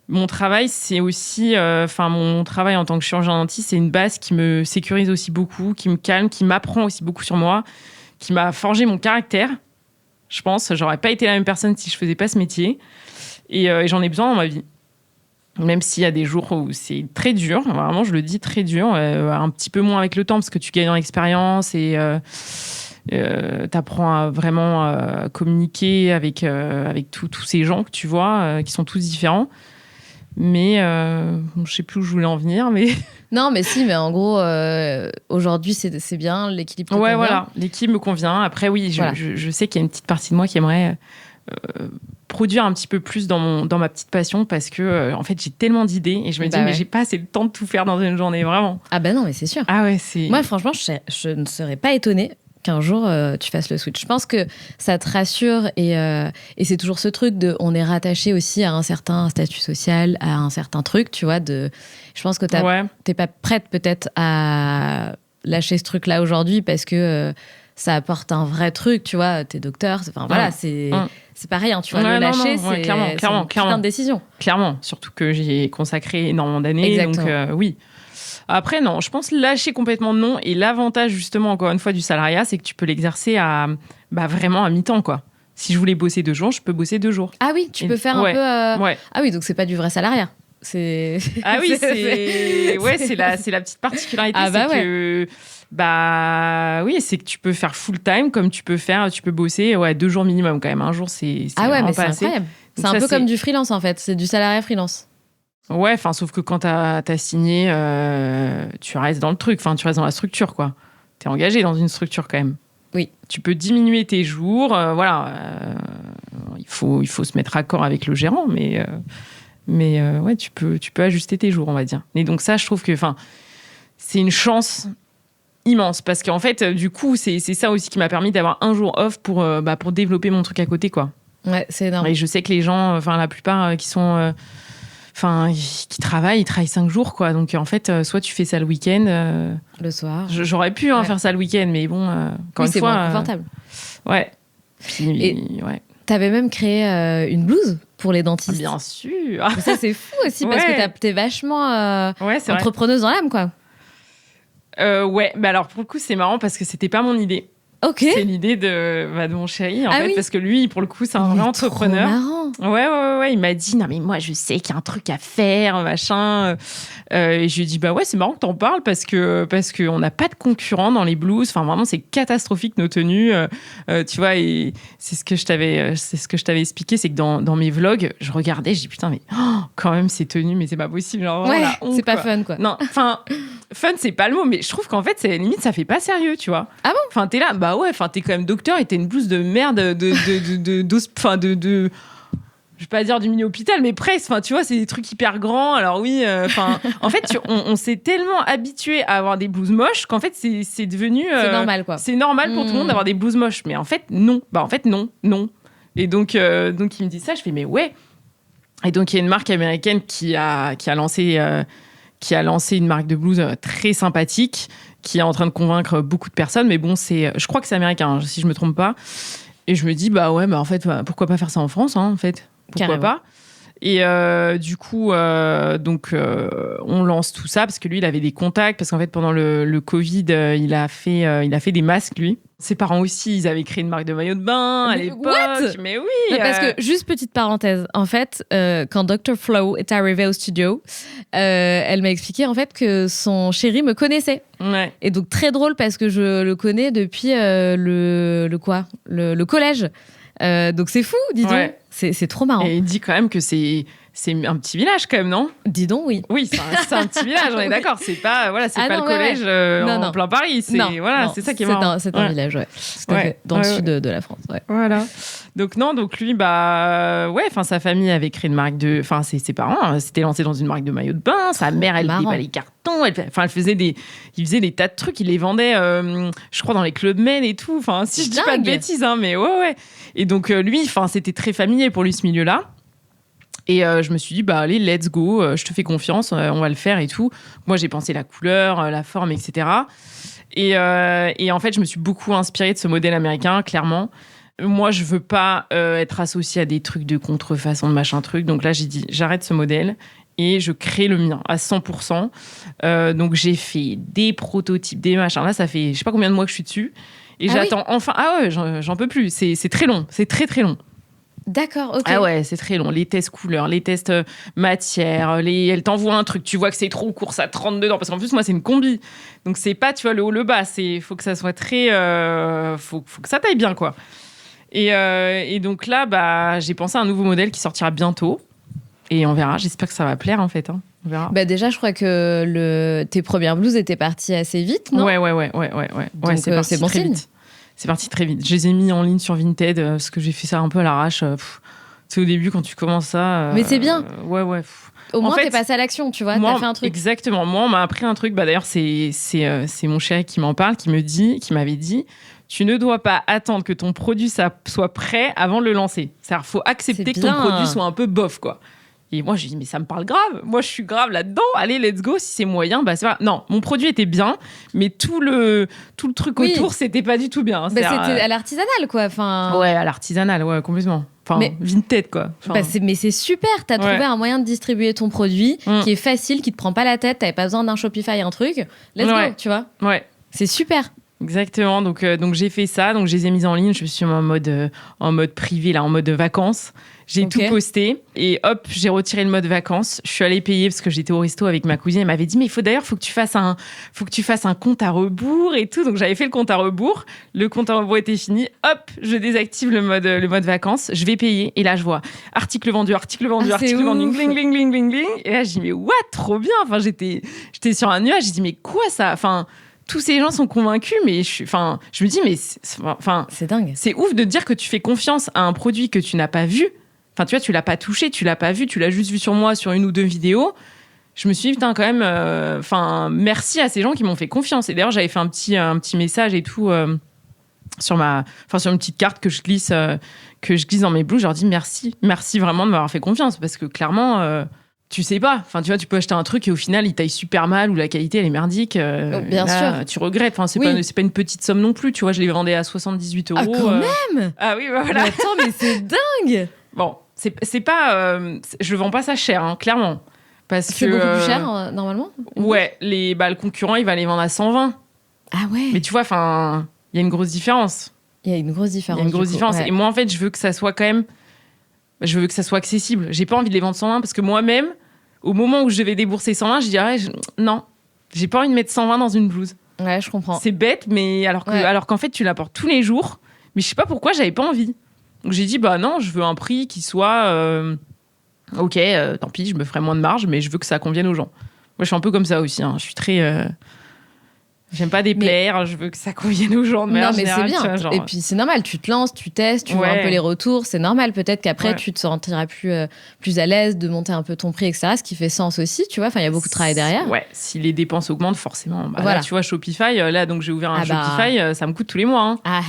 mon travail, c'est aussi... mon travail en tant que chirurgien dentiste, c'est une base qui me sécurise aussi beaucoup, qui me calme, qui m'apprend aussi beaucoup sur moi, qui m'a forgé mon caractère. Je pense, j'aurais pas été la même personne si je faisais pas ce métier. Et j'en ai besoin dans ma vie. Même s'il y a des jours où c'est très dur, vraiment, je le dis, très dur. Un petit peu moins avec le temps, parce que tu gagnes en expérience et t'apprends à vraiment communiquer avec tous ces gens que tu vois, qui sont tous différents. Mais je sais plus où je voulais en venir, mais... Non, mais si, mais en gros, aujourd'hui, c'est bien, l'équilibre te convient. Ouais, voilà, l'équilibre me convient. Après, oui, je sais qu'il y a une petite partie de moi qui aimerait produire un petit peu plus dans ma petite passion, parce que, en fait, j'ai tellement d'idées et je me dis, mais j'ai pas assez de temps de tout faire dans une journée, vraiment. Ah non, mais c'est sûr. Ah ouais, c'est... Moi, franchement, je ne serais pas étonnée qu'un jour tu fasses le switch. Je pense que ça te rassure et c'est toujours ce truc de on est rattaché aussi à un certain statut social, à un certain truc, tu vois. Je pense que t'es pas prête peut-être à lâcher ce truc-là aujourd'hui parce que ça apporte un vrai truc, tu vois. T'es docteur, voilà, c'est pas rien, tu vois. Le lâcher, c'est clairement, une décision. Clairement, surtout que j'ai consacré énormément d'années. Exactement. Donc oui. Après, non, je pense lâcher complètement non. Et l'avantage, justement, encore une fois, du salariat, c'est que tu peux l'exercer vraiment à mi-temps, quoi. Si je voulais bosser 2 jours, je peux bosser 2 jours. Ah oui, tu peux faire un peu... Ah oui, donc c'est pas du vrai salariat. Ah oui, c'est la petite particularité. C'est que tu peux faire full-time, comme tu peux bosser 2 jours minimum, quand même. Un jour, c'est mais c'est incroyable. C'est un peu comme du freelance, en fait. C'est du salariat freelance. Ouais, sauf que quand t'as signé, tu restes dans le truc, tu restes dans la structure, quoi. T'es engagé dans une structure, quand même. Oui. Tu peux diminuer tes jours, il faut se mettre d'accord avec le gérant, mais tu peux ajuster tes jours, on va dire. Et donc ça, je trouve que, c'est une chance immense, parce qu'en fait, du coup, c'est ça aussi qui m'a permis d'avoir un jour off pour développer mon truc à côté, quoi. Ouais, c'est énorme. Et je sais que les gens, la plupart qui sont... qui travaillent, ils travaillent 5 jours, quoi. Donc, en fait, soit tu fais ça le week-end. Le soir. J'aurais pu faire ça le week-end, mais bon, encore une fois... c'est moins confortable. Ouais. Et T'avais même créé une blouse pour les dentistes. Bien sûr. Ça, c'est fou aussi, parce que t'es vachement entrepreneuse dans l'âme, quoi. Ouais, bah alors pour le coup, c'est marrant parce que c'était pas mon idée. Ok. C'est l'idée de mon chéri, en fait, parce que lui, pour le coup, c'est un vrai entrepreneur. Trop marrant. Ouais. Il m'a dit, non, mais moi, je sais qu'il y a un truc à faire, machin. Et je lui ai dit, bah ouais, c'est marrant que t'en parles parce qu'on n'a pas de concurrents dans les blouses. Enfin, vraiment, c'est catastrophique, nos tenues. Tu vois, et c'est ce que je t'avais expliqué, c'est que dans mes vlogs, je regardais, je dis, putain, mais quand même, ces tenues, mais c'est pas possible. Genre, la honte, c'est pas fun, quoi. Non, enfin, fun, c'est pas le mot, mais je trouve qu'en fait, limite, ça fait pas sérieux, tu vois. Ah bon? Enfin, t'es là, bah ouais, enfin, t'es quand même docteur et t'as une blouse de merde je vais pas dire du mini-hôpital, mais presque. Enfin, tu vois, c'est des trucs hyper grands. Alors oui, en fait, on s'est tellement habitué à avoir des blouses moches qu'en fait, c'est devenu... c'est normal, quoi. C'est normal pour tout le monde d'avoir des blouses moches. Mais en fait, non. Bah, en fait, non. Et donc il me dit ça, je fais, mais ouais. Et donc, il y a une marque américaine qui a lancé une marque de blouses très sympathique, qui est en train de convaincre beaucoup de personnes. Mais bon, je crois que c'est américain, si je me trompe pas. Et je me dis, bah ouais, bah en fait, pourquoi pas faire ça en France, hein, en fait. Pourquoi pas. Et du coup, on lance tout ça parce que lui, il avait des contacts. Parce qu'en fait, pendant le Covid, il a fait des masques, lui. Ses parents aussi, ils avaient créé une marque de maillot de bain à l'époque. What? Mais oui. Parce que, juste petite parenthèse, en fait, quand Dr. Flo est arrivé au studio, elle m'a expliqué en fait que son chéri me connaissait. Ouais. Et donc, très drôle parce que je le connais depuis le collège. Donc, c'est fou, dis donc. Ouais. C'est trop marrant. Et il dit quand même que c'est un petit village quand même, non? Dis donc, oui. Oui, c'est un petit village, on est d'accord. C'est pas, le collège en plein Paris. C'est ça qui est marrant. C'est un village, ouais. Tout à fait. Dans le sud de la France, ouais. Voilà. Donc lui, sa famille avait créé une marque de... Enfin, ses parents s'étaient lancés dans une marque de maillot de bain. Sa mère, elle déballait les cartons. Il faisait des tas de trucs. Il les vendait, je crois, dans les Club Med et tout. Enfin, si je dis pas de bêtises, hein, mais ouais. Et donc, lui, c'était très familier pour lui, ce milieu-là. Et je me suis dit, bah allez, let's go, je te fais confiance, on va le faire et tout. Moi, j'ai pensé la couleur, la forme, etc. Et en fait, je me suis beaucoup inspirée de ce modèle américain, clairement. Moi, je veux pas être associée à des trucs de contrefaçon, de machin truc. Donc là, j'ai dit, j'arrête ce modèle et je crée le mien à 100%. Donc, j'ai fait des prototypes, des machins. Là, ça fait je sais pas combien de mois que je suis dessus. Et j'attends enfin... Ah ouais, j'en peux plus. C'est très long. C'est très, très long. D'accord, ok. Ah ouais, c'est très long. Les tests couleurs, les tests matière, elle t'envoie un truc, tu vois que c'est trop court, ça te rentre dedans. Parce qu'en plus, moi, c'est une combi. Donc, c'est pas, tu vois, le haut, le bas. Faut que ça soit très... faut que ça taille bien, quoi. Et donc là, bah, j'ai pensé à un nouveau modèle qui sortira bientôt. Et on verra. J'espère que ça va plaire, en fait. Hein. On verra. Bah déjà, je crois que tes premières blouses étaient parties assez vite, non? Ouais. Donc, c'est bon signe. Vite. C'est parti très vite. Je les ai mis en ligne sur Vinted parce que j'ai fait ça un peu à l'arrache. C'est au début quand tu commences ça. Mais c'est bien. Ouais. Au moins, t'es passé à l'action, tu vois. T'as fait un truc. Exactement. Moi, on m'a appris un truc. Bah d'ailleurs, c'est mon chéri qui m'en parle, qui m'avait dit, tu ne dois pas attendre que ton produit soit prêt avant de le lancer. C'est-à-dire, faut accepter que ton produit soit un peu bof, quoi. Et moi, je lui dis, mais ça me parle grave. Moi, je suis grave là-dedans. Allez, let's go. Si c'est moyen, bah c'est pas... Non, mon produit était bien, mais tout le truc autour, c'était pas du tout bien. Bah, c'était à l'artisanal, quoi. Enfin... Ouais, à l'artisanal, ouais, complètement. Enfin, Vinted, quoi. Enfin... mais c'est super. T'as trouvé un moyen de distribuer ton produit qui est facile, qui te prend pas la tête. T'avais pas besoin d'un Shopify, un truc. Let's go, tu vois. Ouais. C'est super. Exactement. Donc j'ai fait ça. Donc, je les ai mises en ligne. Je me suis mis en mode privé, là, en mode vacances. J'ai tout posté et hop, j'ai retiré le mode vacances. Je suis allée payer parce que j'étais au resto avec ma cousine. Elle m'avait dit, mais faut que tu fasses un compte à rebours et tout. Donc, j'avais fait le compte à rebours. Le compte à rebours était fini. Hop, je désactive le mode vacances. Je vais payer. Et là, je vois article vendu, article vendu. Bling, bling, bling, bling, bling. Et là, je dis, mais what, trop bien. Enfin, j'étais sur un nuage. J'ai dit, mais quoi ça? Enfin, tous ces gens sont convaincus, mais je me dis, mais c'est dingue. C'est ouf de dire que tu fais confiance à un produit que tu n'as pas vu. Enfin, tu vois, tu l'as pas touché, tu l'as pas vu, tu l'as juste vu sur moi, sur une ou deux vidéos. Je me suis dit, putain, quand même, merci à ces gens qui m'ont fait confiance. Et d'ailleurs, j'avais fait un petit message et tout sur une petite carte que je glisse dans mes blouses. Je leur dis merci vraiment de m'avoir fait confiance parce que clairement, tu sais pas. Enfin, tu vois, tu peux acheter un truc et au final, il taille super mal ou la qualité, elle est merdique. Bien sûr. Tu regrettes. Enfin, c'est pas une petite somme non plus. Tu vois, je les vendais à 78 €. Ah, quand même. Ah oui, bah voilà. Mais attends, mais c'est dingue. Bon, c'est pas... je vends pas ça cher, hein, clairement. Parce c'est beaucoup plus cher, normalement. Ouais, le concurrent, il va les vendre à 120. Ah ouais. Mais tu vois, enfin, il y a une grosse différence. Il y a une grosse différence. Ouais. Et moi, en fait, je veux que ça soit quand même... Je veux que ça soit accessible. J'ai pas envie de les vendre 120 parce que moi-même, au moment où je devais débourser 120, je dirais non, j'ai pas envie de mettre 120 dans une blouse. Ouais, je comprends. C'est bête, mais alors qu'en fait, tu la portes tous les jours. Mais je sais pas pourquoi, j'avais pas envie. Donc j'ai dit, bah non, je veux un prix qui soit... ok, tant pis, je me ferai moins de marge, mais je veux que ça convienne aux gens. Moi, je suis un peu comme ça aussi. Hein. Je suis très... J'aime pas déplaire, je veux que ça convienne aux gens de manière générale. Non, mais c'est bien. Et puis c'est normal, tu te lances, tu testes, tu vois un peu les retours. C'est normal, peut-être qu'après, tu te sentiras plus à l'aise de monter un peu ton prix, etc. Ce qui fait sens aussi, tu vois. Enfin, il y a beaucoup de travail derrière. Ouais, si les dépenses augmentent, forcément. Bah, là, tu vois, Shopify, là, donc j'ai ouvert un Shopify, ça me coûte tous les mois. Hein. Ah,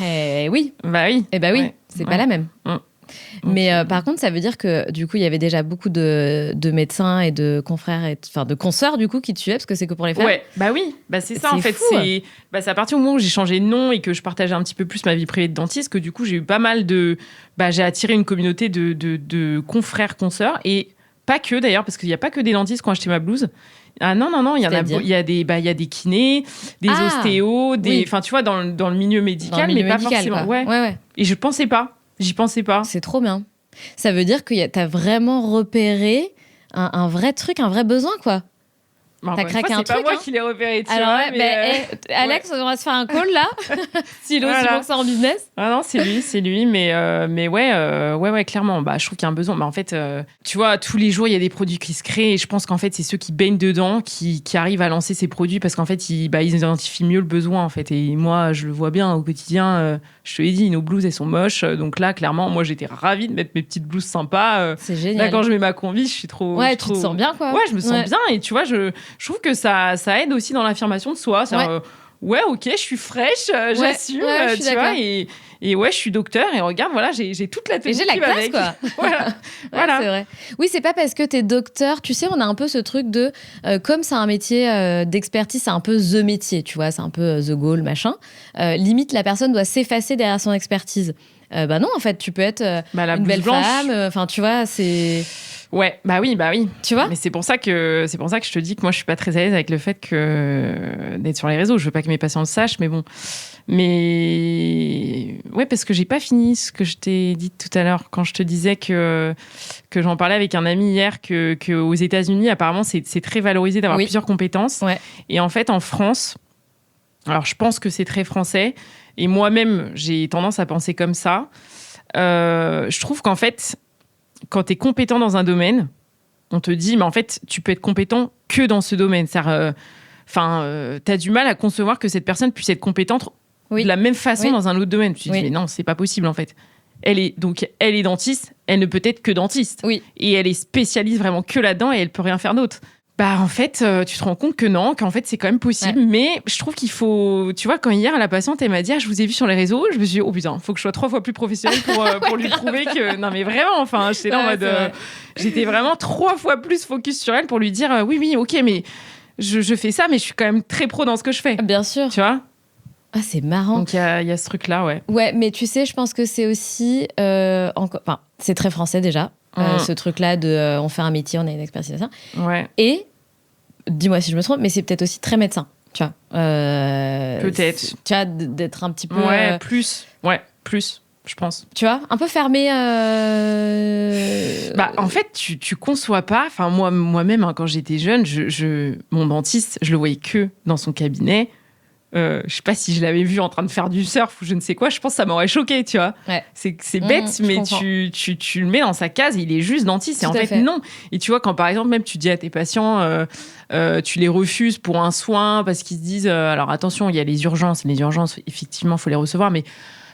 oui. Bah oui. Eh bah oui, c'est pas la même. Mais par contre, ça veut dire que du coup, il y avait déjà beaucoup de médecins et de confrères, de consoeurs du coup qui te suivaient parce que c'est que pour les femmes. Ouais, bah oui, bah c'est ça en fait. C'est à partir du moment où j'ai changé de nom et que je partageais un petit peu plus ma vie privée de dentiste que du coup j'ai eu pas mal de, j'ai attiré une communauté de confrères consoeurs et pas que d'ailleurs parce qu'il y a pas que des dentistes qui ont acheté ma blouse. Ah non, il y a des kinés, des ostéos, enfin tu vois dans le milieu médical, mais pas forcément. Ouais. Et je pensais pas. J'y pensais pas. C'est trop bien. Ça veut dire que t'as vraiment repéré un vrai truc, un vrai besoin, quoi. T'as craqué un truc. C'est pas moi qui l'ai repéré. Alors, Alex, on va se faire un call là. Si l'eau, c'est ça en business. Ah non, c'est lui. Mais ouais, clairement. Je trouve qu'il y a un besoin. En fait, tu vois, tous les jours, il y a des produits qui se créent. Et je pense qu'en fait, c'est ceux qui baignent dedans qui arrivent à lancer ces produits parce qu'en fait, ils identifient mieux le besoin. En fait. Et moi, je le vois bien au quotidien. Je te l'ai dit, nos blouses, elles sont moches. Donc là, clairement, moi, j'étais ravie de mettre mes petites blouses sympas. C'est génial. Là, quand je mets ma combi, je suis trop. Ouais, tu te sens bien, quoi. Ouais, je me sens bien. Et tu vois, je trouve que ça aide aussi dans l'affirmation de soi. Ouais, ok, je suis fraîche, j'assume, tu vois. Et ouais, je suis docteur et regarde, voilà, j'ai toute la tenue qui va classe, avec. Quoi. voilà. C'est vrai. Oui, c'est pas parce que t'es docteur, tu sais, on a un peu ce truc de, comme c'est un métier d'expertise, c'est un peu the métier, tu vois, c'est un peu the goal, machin. Limite, la personne doit s'effacer derrière son expertise. Non, en fait, tu peux être une belle femme. Enfin, tu vois, c'est... Ouais, bah oui. Tu vois ? Mais c'est pour ça que je te dis que moi, je suis pas très à l'aise avec le fait d'être sur les réseaux. Je veux pas que mes patients le sachent, mais bon. Mais ouais, parce que j'ai pas fini ce que je t'ai dit tout à l'heure quand je te disais que j'en parlais avec un ami hier que aux États-Unis, apparemment, c'est très valorisé d'avoir plusieurs compétences. Ouais. Et en fait, en France, alors je pense que c'est très français. Et moi-même, j'ai tendance à penser comme ça. Je trouve qu'en fait, quand tu es compétent dans un domaine, on te dit, mais en fait, tu peux être compétent que dans ce domaine. Tu as du mal à concevoir que cette personne puisse être compétente de la même façon dans un autre domaine. Tu te dis, mais non, c'est pas possible, en fait. Elle est dentiste, elle ne peut être que dentiste. Oui. Et elle est spécialiste vraiment que là-dedans et elle peut rien faire d'autre. En fait, tu te rends compte que non, qu'en fait, c'est quand même possible. Ouais. Mais je trouve qu'il faut... Tu vois, quand hier, la patiente, elle m'a dit, je vous ai vu sur les réseaux, je me suis dit, oh putain, il faut que je sois 3 fois plus professionnelle pour lui prouver que... Non, mais vraiment, enfin, j'étais là en mode... j'étais vraiment 3 fois plus focus sur elle pour lui dire, oui, ok, mais je fais ça, mais je suis quand même très pro dans ce que je fais. Bien sûr. Tu vois ? Ah, c'est marrant. Donc, il y a ce truc-là, ouais. Ouais, mais tu sais, je pense que c'est aussi... c'est très français, déjà. Ce truc-là de on fait un métier, on a une expertise à ça. Ouais. Et, dis-moi si je me trompe, mais c'est peut-être aussi très médecin, tu vois. Peut-être. Tu vois, d'être un petit peu... Ouais, plus, je pense. Tu vois, un peu fermé. En fait, tu conçois pas... Enfin, moi-même, quand j'étais jeune, mon dentiste, je le voyais que dans son cabinet. Je sais pas si je l'avais vu en train de faire du surf ou je ne sais quoi, je pense que ça m'aurait choqué, tu vois. Ouais. C'est bête, mais tu le mets dans sa case et il est juste dentiste. Et en fait, non. Et tu vois, quand par exemple, même tu dis à tes patients, tu les refuses pour un soin parce qu'ils se disent, alors attention, il y a les urgences. Les urgences, effectivement, il faut les recevoir, mais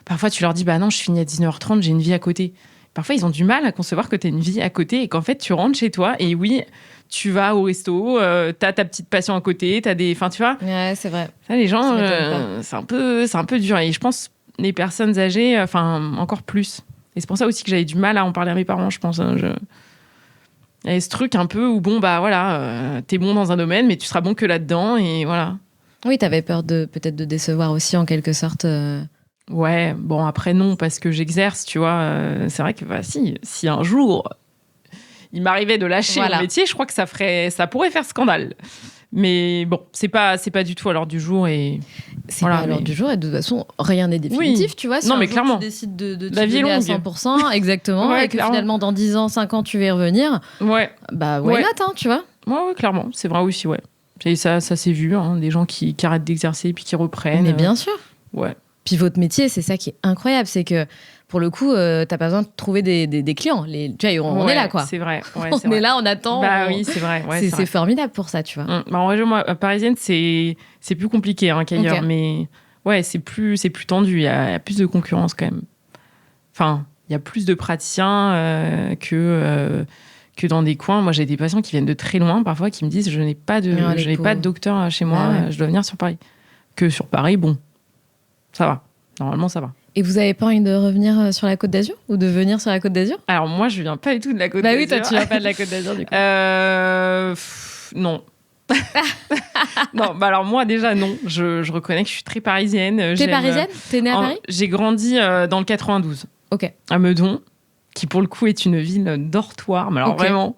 parfois tu leur dis, non, je finis à 19h30, j'ai une vie à côté. Parfois, ils ont du mal à concevoir que tu as une vie à côté et qu'en fait, tu rentres chez toi et oui, tu vas au resto, t'as ta petite passion à côté, t'as des... Enfin, tu vois. Ouais, c'est vrai. Ça, les gens, c'est un peu dur. Et je pense, les personnes âgées, encore plus. Et c'est pour ça aussi que j'avais du mal à en parler à mes parents, je pense. Il y a ce truc un peu où, bon, bah voilà, t'es bon dans un domaine, mais tu seras bon que là-dedans, et voilà. Oui, t'avais peur peut-être de décevoir aussi, en quelque sorte. Ouais, bon, après, non, parce que j'exerce, tu vois. C'est vrai que, bah, si un jour, il m'arrivait de lâcher mon métier, je crois que ça pourrait faire scandale. Mais bon, c'est pas du tout à l'ordre du jour. C'est pas à l'ordre du jour, et de toute façon, rien n'est définitif, tu vois. Si mais clairement. Tu décides de te la vie est longue à 100%, exactement, ouais, et que finalement, dans 10 ans, 5 ans, tu vas y revenir, bah, why not, hein, tu vois. Ouais, clairement, c'est vrai aussi, ouais. Et ça s'est vu, hein, des gens qui arrêtent d'exercer puis qui reprennent. Mais bien sûr. Ouais. Puis votre métier, c'est ça qui est incroyable, c'est que pour le coup, t'as pas besoin de trouver des clients. Tu vois, on est là, quoi. C'est vrai. Ouais, on est là, on attend. Bah oui, c'est vrai. Ouais, c'est formidable pour ça, tu vois. Bah, en région parisienne, c'est plus compliqué qu'ailleurs, mais ouais, c'est plus tendu. Il y a plus de concurrence quand même. Enfin, il y a plus de praticiens que dans des coins. Moi, j'ai des patients qui viennent de très loin, parfois, qui me disent je n'ai pas de docteur chez moi, je dois venir sur Paris. Que sur Paris, bon, ça va. Normalement, ça va. Et vous avez pas envie de revenir sur la Côte d'Azur ou de venir sur la Côte d'Azur ? Alors moi, je viens pas du tout de la Côte d'Azur. Bah oui, toi, tu viens pas de la Côte d'Azur, du coup. Non. Non, bah alors moi déjà non. Je reconnais que je suis très parisienne. T'es parisienne ? T'es née à Paris ? J'ai grandi dans le 92. Ok. À Meudon, qui pour le coup est une ville dortoir, mais alors vraiment,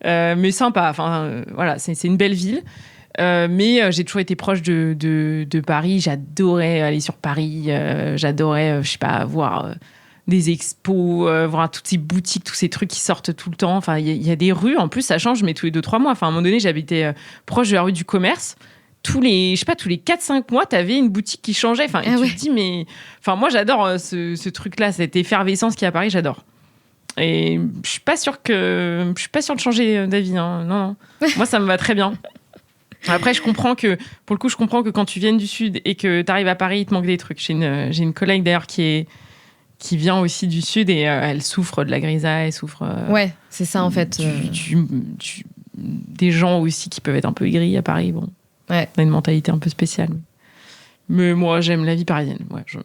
mais sympa. Enfin voilà, c'est une belle ville. Mais j'ai toujours été proche de Paris. J'adorais aller sur Paris. J'adorais, je sais pas, voir des expos, voir toutes ces boutiques, tous ces trucs qui sortent tout le temps. Enfin, il y a des rues. En plus, ça change, mais tous les 2-3 mois. Enfin, à un moment donné, j'habitais proche de la rue du Commerce. Tous les 4-5 mois, t'avais une boutique qui changeait. Enfin, tu te dis, mais... Enfin, moi, j'adore ce truc-là, cette effervescence qu'il y a à Paris, j'adore. Et je suis pas sûre de changer d'avis. Hein. Non. Moi, ça me va très bien. Après, je comprends que quand tu viens du Sud et que tu arrives à Paris, il te manque des trucs. J'ai une collègue d'ailleurs qui vient aussi du Sud et elle souffre de la grisaille, elle souffre... ouais, c'est ça en fait. Des gens aussi qui peuvent être un peu aigris à Paris. Bon, ouais. On a une mentalité un peu spéciale. Mais moi, j'aime la vie parisienne. Ouais, je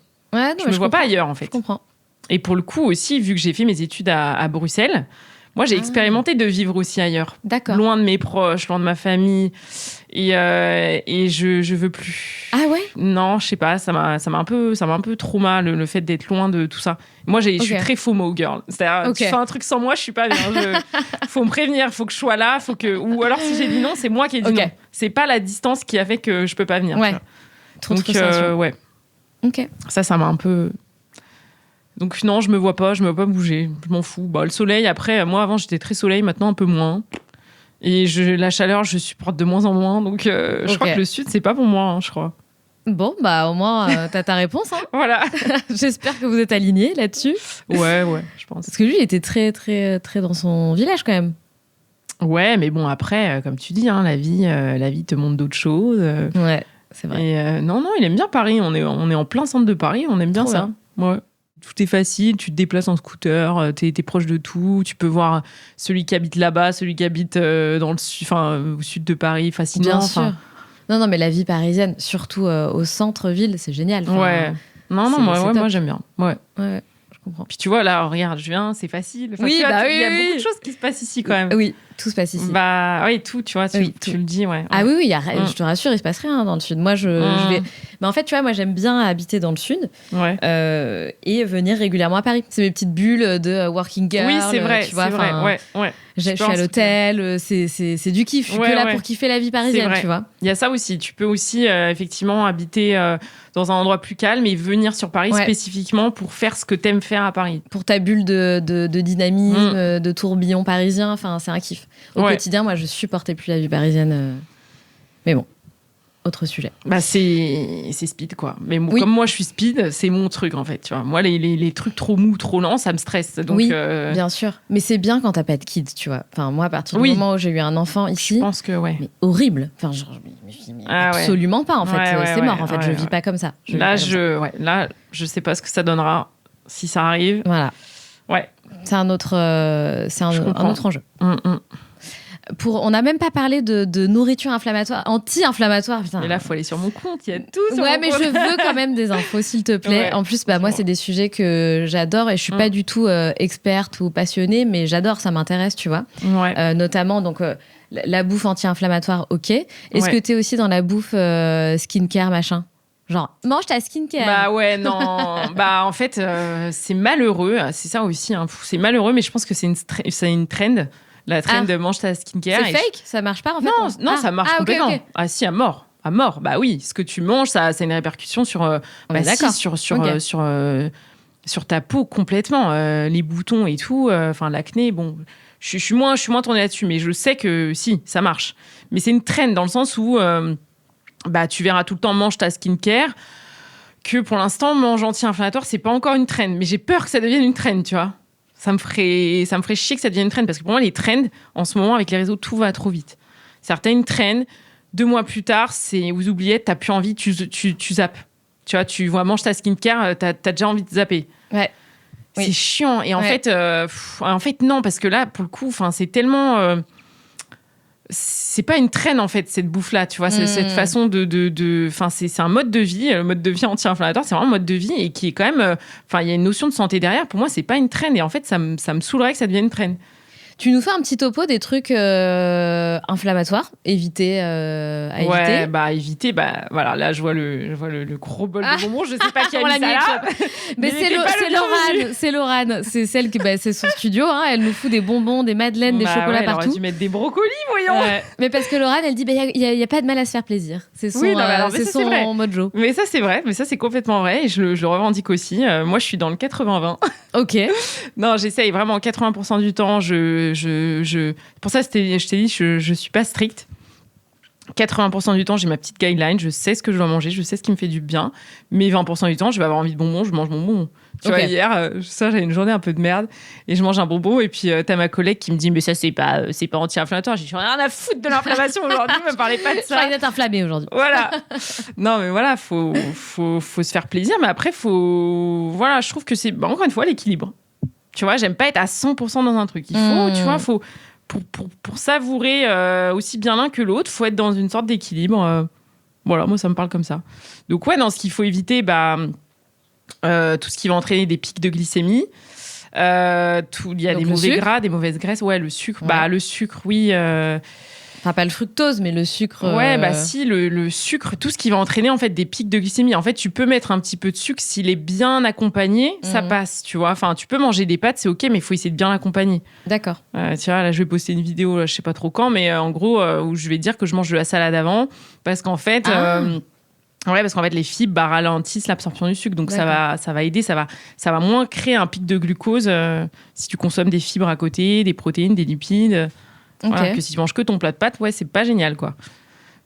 me vois pas ailleurs en fait. Je comprends. Et pour le coup aussi, vu que j'ai fait mes études à Bruxelles... Moi, j'ai expérimenté de vivre aussi ailleurs. D'accord. Loin de mes proches, loin de ma famille. Et je veux plus. Ah ouais ? Non, je sais pas. Ça m'a un peu trauma, le fait d'être loin de tout ça. Moi, je suis très FOMO girl. C'est-à-dire, tu fais un truc sans moi, je suis pas bien. Faut me prévenir, faut que je sois là. Ou alors, si j'ai dit non, c'est moi qui ai dit non. C'est pas la distance qui a fait que je peux pas venir. Ouais. Trop de frustration. Ouais. Ok. Ça m'a un peu... Donc non, je me vois pas bouger, je m'en fous. Bah, le soleil, après, moi avant j'étais très soleil, maintenant un peu moins. Et la chaleur, je supporte de moins en moins. Donc je crois que le Sud, c'est pas pour moi, je crois. Bon, bah au moins, t'as ta réponse. Hein. Voilà. J'espère que vous êtes alignés là-dessus. Ouais, je pense. Parce que lui, il était très, très, très dans son village quand même. Ouais, mais bon, après, comme tu dis, hein, la vie te montre d'autres choses. Ouais, c'est vrai. Et non, il aime bien Paris. On est en plein centre de Paris, on aime bien ça. Ouais. Tout est facile, tu te déplaces en scooter, t'es proche de tout, tu peux voir celui qui habite là-bas, celui qui habite au sud de Paris facilement. Bien sûr. Non, mais la vie parisienne, surtout au centre-ville, c'est génial. Ouais. Moi j'aime bien. Ouais. Je comprends. Puis tu vois, là, regarde, je viens, c'est facile. Enfin, oui, il y a beaucoup de choses qui se passent ici quand même. Oui, tout se passe ici. Bah oui, tout, tu vois, tu le dis, ouais. Ah oui, je te rassure, il se passe rien dans le sud. Moi, je vais... Mais en fait, tu vois, moi, j'aime bien habiter dans le sud et venir régulièrement à Paris. C'est mes petites bulles de working girl. Oui, c'est vrai, tu vois, c'est vrai, ouais. Je suis à l'hôtel, c'est du kiff. Je suis que là pour kiffer la vie parisienne, tu vois. Il y a ça aussi. Tu peux aussi, effectivement, habiter dans un endroit plus calme et venir sur Paris spécifiquement pour faire ce que t'aimes faire à Paris. Pour ta bulle de dynamisme, de tourbillon parisien. Enfin, c'est un kiff. Au quotidien, moi, je supportais plus la vie parisienne. Mais bon, autre sujet. Bah, c'est speed, quoi. Mais comme moi, je suis speed, c'est mon truc, en fait. Tu vois. Moi, les trucs trop mous, trop lents, ça me stresse. Donc, oui, bien sûr. Mais c'est bien quand t'as pas de kids, tu vois. Enfin, moi, à partir du moment où j'ai eu un enfant ici... Je pense que, mais horrible. Enfin, je me suis dit, mais absolument pas, en fait. C'est mort, en fait. Je vis pas comme ça. Là, je sais pas ce que ça donnera si ça arrive. Voilà. Ouais. C'est un autre enjeu. On n'a même pas parlé de nourriture inflammatoire, anti-inflammatoire. Putain. Mais là, il faut aller sur mon compte, il y a tout sur Ouais, mon mais compte. je veux quand même des infos, s'il te plaît. Ouais, en plus, moi, c'est des sujets que j'adore et je suis pas du tout experte ou passionnée, mais j'adore, ça m'intéresse, tu vois. Ouais. Notamment, donc, la bouffe anti-inflammatoire, ok. Est-ce que t'es aussi dans la bouffe skincare, machin ? Genre, mange ta skincare. Bah ouais, non. Bah en fait, c'est malheureux. C'est ça aussi. Hein. C'est malheureux, mais je pense que c'est une trend. La trend de mange ta skincare. C'est fake ? Ça marche pas en fait ? Non, ça marche complètement. Okay. Ah si, à mort. À mort. Bah oui, ce que tu manges, ça a une répercussion sur, sur ta peau complètement. Les boutons et tout. Enfin, l'acné, bon... Je suis moins tournée là-dessus, mais je sais que si, ça marche. Mais c'est une trend dans le sens où... tu verras tout le temps mange ta skincare, que pour l'instant mange anti-inflammatoire, c'est pas encore une trend, mais j'ai peur que ça devienne une trend, tu vois. Ça me ferait chier que ça devienne une trend, parce que pour moi les trends en ce moment avec les réseaux, tout va trop vite. Certaines trends, 2 mois plus tard, c'est vous oubliez, t'as plus envie, tu zappes. Tu vois, tu vois mange ta skincare, t'as déjà envie de zapper. Ouais. C'est chiant. Et en fait, non, parce que là pour le coup, c'est tellement c'est pas une traîne en fait cette bouffe là, tu vois, c'est cette façon c'est un mode de vie, le mode de vie anti-inflammatoire, c'est vraiment un mode de vie et qui est quand même il y a une notion de santé derrière. Pour moi, c'est pas une traîne et en fait ça me saoulerait que ça devienne une traîne. Tu nous fais un petit topo des trucs inflammatoires, éviter à éviter. Ouais, éviter, voilà, là je vois le gros bol de bonbons, je sais pas qui a mis ça là. Mais c'est Laurane, c'est celle qui c'est son studio, hein, elle nous fout des bonbons, des madeleines, des chocolats partout. Elle aurait dû mettre des brocolis, voyons. Mais parce que Laurane, elle dit il y a pas de mal à se faire plaisir. C'est son mojo. Mais ça c'est vrai, mais ça c'est complètement vrai et je le revendique aussi. Moi je suis dans le 80-20. OK. Non, j'essaye vraiment 80% du temps, pour ça, je t'ai dit, je suis pas stricte. 80% du temps, j'ai ma petite guideline, je sais ce que je dois manger, je sais ce qui me fait du bien. Mais 20% du temps, je vais avoir envie de bonbons, je mange mon bonbon. Tu vois, hier, j'avais une journée un peu de merde et je mange un bonbon et puis t'as ma collègue qui me dit mais ça c'est pas anti-inflammatoire. J'ai dit rien à foutre de l'inflammation aujourd'hui, me parlez pas de ça. Je d'être inflammée aujourd'hui. Voilà. Non mais voilà, faut se faire plaisir, mais après je trouve que c'est encore une fois l'équilibre. Tu vois, j'aime pas être à 100% dans un truc. Il faut, tu vois, pour savourer aussi bien l'un que l'autre, faut être dans une sorte d'équilibre. Voilà, moi, ça me parle comme ça. Donc, ouais, dans ce qu'il faut éviter, tout ce qui va entraîner des pics de glycémie. Il y a des mauvais gras, des mauvaises graisses. Ouais, le sucre. Ouais. Le sucre, oui. Enfin, pas le fructose, mais le sucre. Ouais, si, le sucre, tout ce qui va entraîner en fait des pics de glycémie. En fait, tu peux mettre un petit peu de sucre s'il est bien accompagné, ça passe, tu vois. Enfin, tu peux manger des pâtes, c'est ok, mais il faut essayer de bien l'accompagner. D'accord. Tu vois, là, je vais poster une vidéo, là, je sais pas trop quand, mais en gros, où je vais dire que je mange de la salade avant, parce qu'en fait. Parce qu'en fait, les fibres ralentissent l'absorption du sucre, donc ça va aider, ça va moins créer un pic de glucose si tu consommes des fibres à côté, des protéines, des lipides. Voilà, que si tu manges que ton plat de pâtes, c'est pas génial, quoi.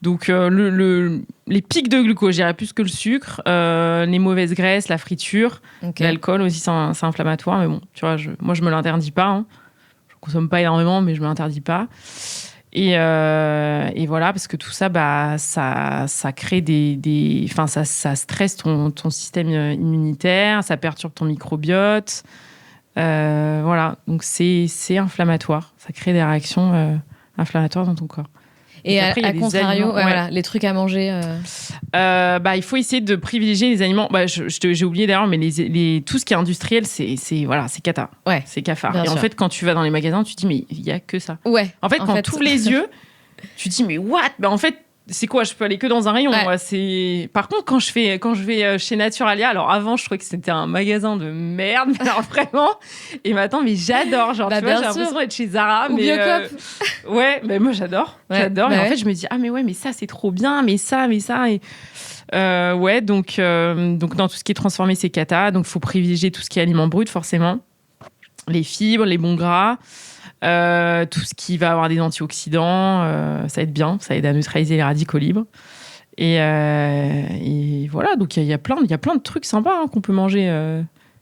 Donc, les pics de glucose, je dirais plus que le sucre, les mauvaises graisses, la friture, l'alcool aussi, c'est inflammatoire. Mais bon, tu vois, moi, je me l'interdis pas. Hein. Je consomme pas énormément, mais je me l'interdis pas. Et voilà, parce que tout ça, ça crée ça stresse ton système immunitaire, ça perturbe ton microbiote. Voilà, donc c'est inflammatoire. Ça crée des réactions inflammatoires dans ton corps. Et après, à contrario, les trucs à manger. Il faut essayer de privilégier les aliments. J'ai oublié d'ailleurs, mais tout ce qui est industriel, c'est cata. Ouais, c'est cafard. Et sûr. En fait, quand tu vas dans les magasins, tu te dis mais il y a que ça. Ouais. En fait, quand tu ouvres les yeux, tu te dis mais what ? En fait. C'est quoi ? Je peux aller que dans un rayon. Ouais. Par contre, quand je vais chez Naturalia, alors avant, je trouvais que c'était un magasin de merde, mais alors vraiment. Et maintenant, mais j'adore. Genre, tu vois, j'ai l'impression d'être chez Zara. Ou Biocop. Ouais, mais moi, j'adore. Ouais. J'adore. Et en fait, je me dis, mais ça, c'est trop bien, mais ça. Et donc dans tout ce qui est transformé, c'est cata. Donc, il faut privilégier tout ce qui est aliments bruts, forcément. Les fibres, les bons gras. Tout ce qui va avoir des antioxydants, ça aide bien, ça aide à neutraliser les radicaux libres. Et voilà, donc il y a plein de trucs sympas qu'on peut manger.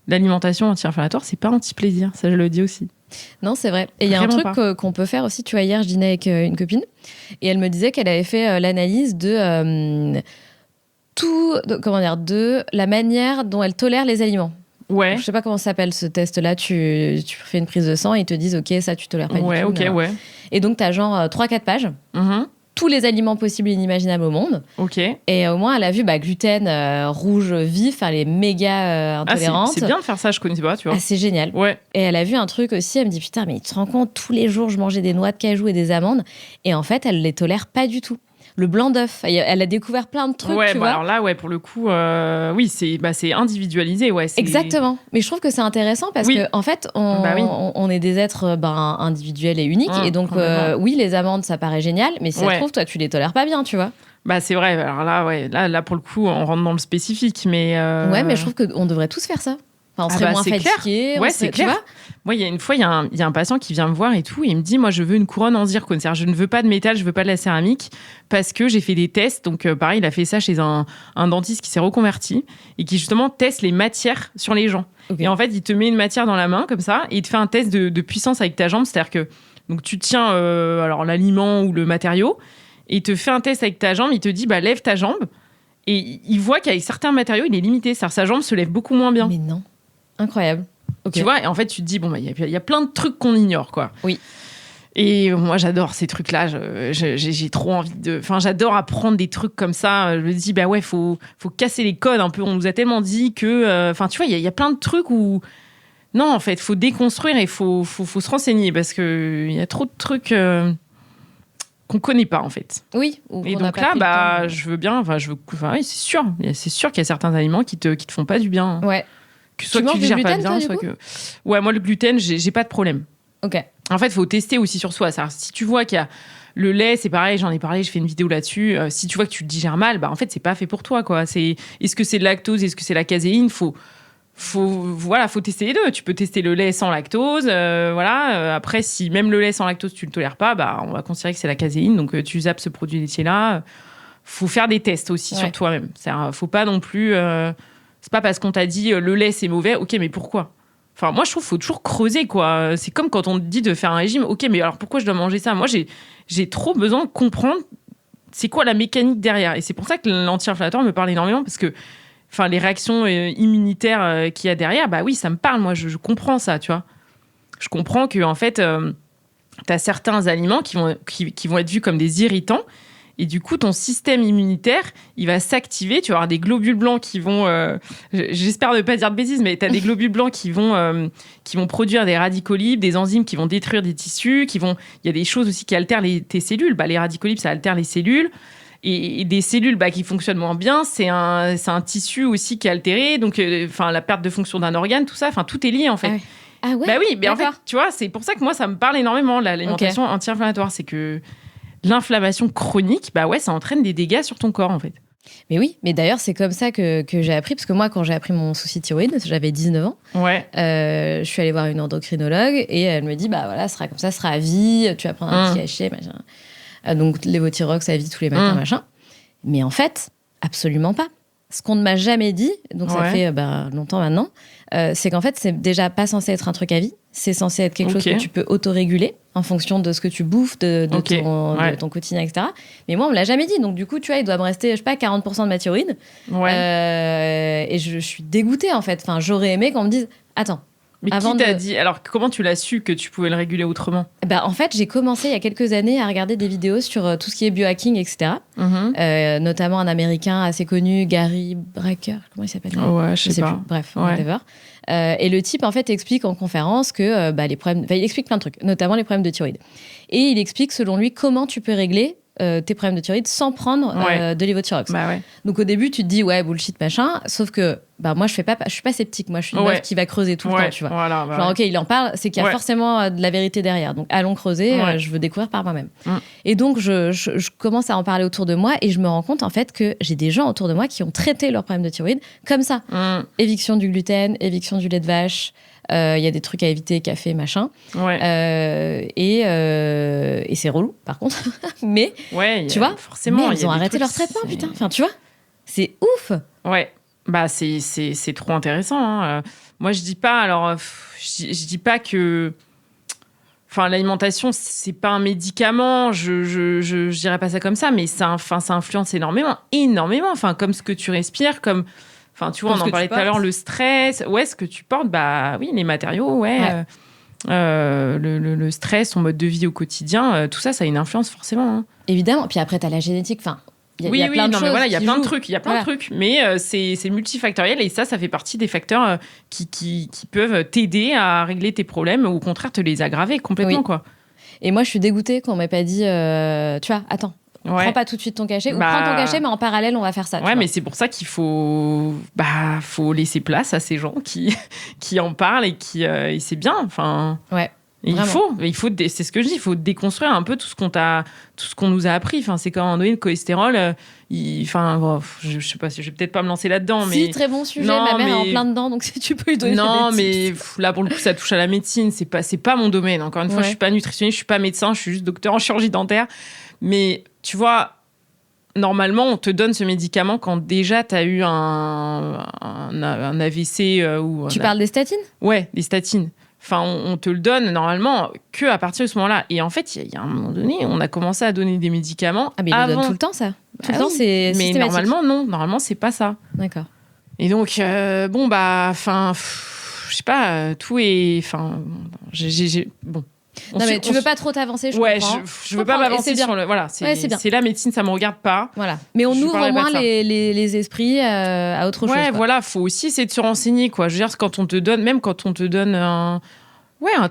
L'alimentation anti-inflammatoire, c'est pas anti-plaisir, ça je le dis aussi. Non, c'est vrai. Et il y a un truc qu'on peut faire aussi. Tu vois, hier, je dînais avec une copine et elle me disait qu'elle avait fait l'analyse de la manière dont elle tolère les aliments. Ouais. Donc, je sais pas comment ça s'appelle ce test-là. Tu fais une prise de sang et ils te disent ok, ça tu tolères pas du tout. Ouais. Et donc, t'as genre 3-4 pages. Tous les aliments possibles et inimaginables au monde. Ok. Et au moins, elle a vu gluten rouge vif, elle est méga intolérante. C'est bien de faire ça, je connais pas, tu vois. C'est génial. Ouais. Et elle a vu un truc aussi, elle me dit, putain, mais tu te rends compte, tous les jours, je mangeais des noix de cajou et des amandes. Et en fait, elle les tolère pas du tout. Le blanc d'œuf, elle a découvert plein de trucs, tu vois. Alors là, pour le coup, oui, c'est individualisé, Exactement. Mais je trouve que c'est intéressant parce que en fait, on est des êtres individuels et uniques. Et donc, oui, les amandes, ça paraît génial, mais si ça se trouve, toi, tu les tolères pas bien, tu vois. C'est vrai. Alors là, pour le coup, on rentre dans le spécifique, mais... Ouais, mais je trouve qu'on devrait tous faire ça. Enfin, on serait moins fatigués. Ouais, c'est clair. Moi, il y a une fois, il y a un patient qui vient me voir et tout, et il me dit, moi, je veux une couronne en zircone. C'est-à-dire, je ne veux pas de métal, je veux pas de la céramique, parce que j'ai fait des tests. Donc, pareil, il a fait ça chez un dentiste qui s'est reconverti et qui, justement, teste les matières sur les gens. Okay. Et en fait, il te met une matière dans la main, comme ça, et il te fait un test de puissance avec ta jambe. C'est-à-dire que donc, tu tiens alors l'aliment ou le matériau, et il te fait un test avec ta jambe, il te dit, lève ta jambe. Et il voit qu'avec certains matériaux, il est limité. C'est-à-dire, sa jambe se lève beaucoup moins bien. Mais non. Incroyable. Okay. Tu vois, et en fait, tu te dis, il y a plein de trucs qu'on ignore, quoi. Oui. Et moi, j'adore ces trucs-là. J'ai trop envie de... Enfin, j'adore apprendre des trucs comme ça. Je me dis, faut casser les codes un peu. On nous a tellement dit que... Enfin, tu vois, il y a plein de trucs où... Non, en fait, faut déconstruire et faut se renseigner parce qu'il y a trop de trucs qu'on connaît pas, en fait. Oui. Et donc là, je veux bien... oui, c'est sûr. C'est sûr qu'il y a certains aliments qui te font pas du bien. Ouais. Que soit tu digères pas bien, soit que... Ouais, moi, le gluten, j'ai pas de problème. Ok. En fait, il faut tester aussi sur soi. Ça, si tu vois qu'il y a le lait, c'est pareil, j'en ai parlé, je fais une vidéo là-dessus. Si tu vois que tu le digères mal, en fait, c'est pas fait pour toi, quoi. Est-ce que c'est le lactose, est-ce que c'est la caséine? Faut tester les deux. Tu peux tester le lait sans lactose, après, si même le lait sans lactose, tu le tolères pas, on va considérer que c'est la caséine. Donc, tu zappes ce produit laitier-là. Faut faire des tests aussi sur toi-même. Faut pas non plus... C'est pas parce qu'on t'a dit le lait c'est mauvais, ok, mais pourquoi? Enfin, moi je trouve qu'il faut toujours creuser, quoi. C'est comme quand on te dit de faire un régime, ok, mais alors pourquoi je dois manger ça? Moi j'ai trop besoin de comprendre c'est quoi la mécanique derrière. Et c'est pour ça que l'anti-inflammatoire me parle énormément parce que les réactions immunitaires qu'il y a derrière, oui, ça me parle. Moi je comprends ça, tu vois. Je comprends que en fait, t'as certains aliments qui vont être vus comme des irritants. Et du coup, ton système immunitaire, il va s'activer. Tu vas avoir des globules blancs qui vont... j'espère ne pas dire de bêtises, mais tu as des globules blancs qui vont produire des radicaux libres, des enzymes qui vont détruire des tissus. Il y a des choses aussi qui altèrent tes cellules. Les radicaux libres, ça altère les cellules. Et des cellules qui fonctionnent moins bien, c'est un tissu aussi qui est altéré. Donc, la perte de fonction d'un organe, tout ça, tout est lié, en fait. Ah ouais. Oui, mais en fait, tu vois, c'est pour ça que moi, ça me parle énormément, l'alimentation anti-inflammatoire. C'est que... l'inflammation chronique, ça entraîne des dégâts sur ton corps, en fait. Mais oui, mais d'ailleurs, c'est comme ça que j'ai appris, parce que moi, quand j'ai appris mon souci de thyroïde, j'avais 19 ans, je suis allée voir une endocrinologue, et elle me dit, ça sera comme ça, ça sera à vie, tu vas prendre un petit cachet, machin. Donc, Levothyrox à vie tous les matins, machin. Mais en fait, absolument pas. Ce qu'on ne m'a jamais dit, donc ça fait longtemps maintenant, c'est qu'en fait, c'est déjà pas censé être un truc à vie. C'est censé être quelque chose que tu peux autoréguler en fonction de ce que tu bouffes, de ton quotidien, etc. Mais moi, on me l'a jamais dit. Donc, du coup, tu vois, il doit me rester, je sais pas, 40% de ma thyroïde. Et je suis dégoûtée, en fait. Enfin, j'aurais aimé qu'on me dise, attends. Mais qui t'a dit? Alors, comment tu l'as su que tu pouvais le réguler autrement? En fait, j'ai commencé il y a quelques années à regarder des vidéos sur tout ce qui est biohacking, etc. Notamment un Américain assez connu, Gary Brecker. Comment il s'appelle? Je sais pas. Plus. Bref, whatever. Et le type, en fait, explique en conférence que les problèmes... il explique plein de trucs, notamment les problèmes de thyroïde. Et il explique, selon lui, comment tu peux régler tes problèmes de thyroïde sans prendre de Levothyrox. Donc, au début, tu te dis, bullshit, machin. Sauf que moi, je suis pas sceptique. Moi, je suis une meuf qui va creuser tout le temps, tu vois. Genre, ok, il en parle, c'est qu'il y a forcément de la vérité derrière. Donc, allons creuser, je veux découvrir par moi-même. Et donc, je commence à en parler autour de moi et je me rends compte, en fait, que j'ai des gens autour de moi qui ont traité leurs problèmes de thyroïde comme ça. Éviction du gluten, éviction du lait de vache. Il y a des trucs à éviter, café, machin. Et c'est relou, par contre. Mais, tu vois, forcément, ils ont arrêté leur traitement, putain. Enfin, tu vois, c'est ouf. Ouais. C'est trop intéressant. Hein. Moi, je dis pas. Alors, je dis pas que. Enfin, l'alimentation, c'est pas un médicament. Je dirais pas ça comme ça, mais ça influence énormément. Enfin, comme ce que tu respires, comme. Enfin, tu vois, on en parlait tout à l'heure, le stress. Ce que tu portes, oui, les matériaux, le stress, son mode de vie au quotidien, tout ça, ça a une influence forcément. Hein. Évidemment. Puis après, t'as la génétique. Enfin, il y a plein de choses. Il y a plein de trucs. Mais c'est multifactoriel et ça fait partie des facteurs qui peuvent t'aider à régler tes problèmes ou au contraire te les aggraver complètement, quoi. Et moi, je suis dégoûtée qu'on m'ait pas dit, tu vois, attends. Prends pas tout de suite ton cachet. Ou prends ton cachet, mais en parallèle, on va faire ça. Ouais, mais c'est pour ça qu'il faut laisser place à ces gens qui en parlent et c'est bien. Enfin, ouais. Il faut, c'est ce que je dis, il faut déconstruire un peu tout ce qu'on nous a appris. Enfin, c'est comme un donné le cholestérol. Je sais pas, je vais peut-être pas me lancer là-dedans, mais si, très bon sujet. Ma mère est en plein dedans, donc si tu peux lui donner. Non, mais là pour le coup, ça touche à la médecine. C'est pas mon domaine. Encore une fois, je suis pas nutritionniste, je suis pas médecin, je suis juste docteur en chirurgie dentaire. Mais tu vois, normalement, on te donne ce médicament quand déjà tu as eu un AVC ou. Tu parles des statines ? Ouais, des statines. Enfin, on te le donne normalement que à partir de ce moment-là. Et en fait, il y a un moment donné, on a commencé à donner des médicaments. Ah, mais ils le donnent tout le temps, ça. Tout le temps, c'est mais normalement, non. Normalement, c'est pas ça. D'accord. Et donc, je sais pas, tout est. Enfin, bon. Non, mais tu veux pas trop t'avancer, je comprends. Je veux pas m'avancer sur le. Voilà, c'est la médecine, ça me regarde pas. Voilà. Mais on ouvre au moins les esprits à autre chose. Ouais, voilà, faut aussi essayer de se renseigner, quoi. Je veux dire, quand on te donne un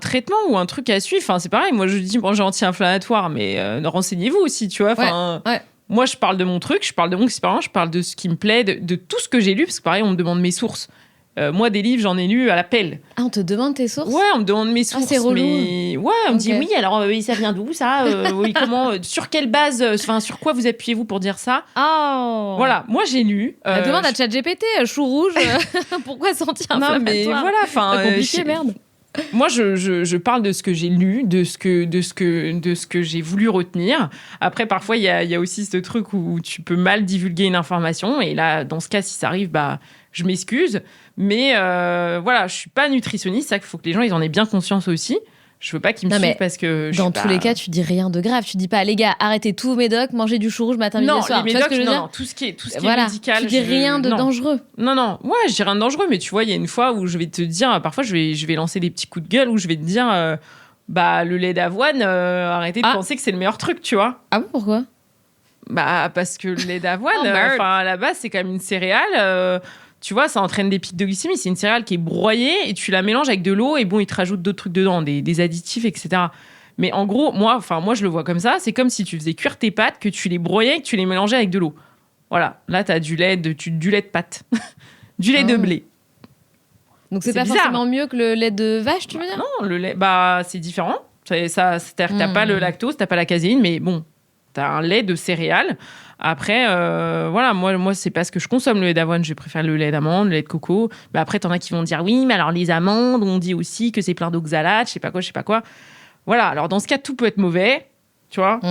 traitement ou un truc à suivre, enfin, c'est pareil. Moi, je dis, j'ai anti-inflammatoire, mais renseignez-vous aussi, tu vois. Enfin, moi, je parle de mon truc, je parle de mon expérience, je parle de ce qui me plaît, de tout ce que j'ai lu, parce que pareil, on me demande mes sources. Moi, des livres, j'en ai lu à l'appel. Ah, on te demande tes sources ? Ouais, on me demande mes sources. Ah, c'est relou. Mais... Ouais, on me dit, oui, alors, ça vient d'où, ça comment, sur quelle base, sur quoi vous appuyez-vous pour dire ça ? Oh. Voilà, moi, j'ai lu... demande à ChatGPT, chou rouge, pourquoi sentir inflammatoire ? Non, mais voilà, enfin... C'est compliqué, merde. Moi, je parle de ce que j'ai lu, de ce que j'ai voulu retenir. Après, parfois, il y a aussi ce truc où tu peux mal divulguer une information. Et là, dans ce cas, si ça arrive, je m'excuse. Mais voilà, je suis pas nutritionniste. C'est ça qu'il faut que les gens ils en aient bien conscience aussi. Je veux pas qu'ils me suivent parce que dans tous les cas, tu dis rien de grave. Tu dis pas, les gars, arrêtez tous vos médocs, mangez du chou rouge matin, midi et soir. Les médocs, non, tout ce qui est médical. Tu dis rien de dangereux. Non, ouais, je dis rien de dangereux, mais tu vois, il y a une fois où je vais te dire, parfois je vais lancer des petits coups de gueule où je vais te dire, le lait d'avoine, arrêtez de penser que c'est le meilleur truc, tu vois. Ah bon, pourquoi ? Parce que le lait d'avoine, à la base, c'est quand même une céréale. Tu vois, ça entraîne des pics de glycémie. C'est une céréale qui est broyée et tu la mélanges avec de l'eau et bon, ils te rajoutent d'autres trucs dedans, des additifs, etc. Mais en gros, moi, je le vois comme ça. C'est comme si tu faisais cuire tes pâtes, que tu les broyais et que tu les mélangeais avec de l'eau. Voilà. Là, tu as du lait de pâte. Du lait de blé. Donc, c'est pas bizarre. Forcément mieux que le lait de vache, tu veux dire ? Non, le lait, c'est différent. C'est-à-dire que t'as pas le lactose, t'as pas la caséine, mais bon, t'as un lait de céréales. Après, voilà, moi, c'est pas ce que je consomme, le lait d'avoine. Je préfère le lait d'amande, le lait de coco. Mais après, t'en as qui vont dire, oui, mais alors les amandes, on dit aussi que c'est plein d'oxalates, je sais pas quoi. Voilà, alors dans ce cas, tout peut être mauvais, tu vois.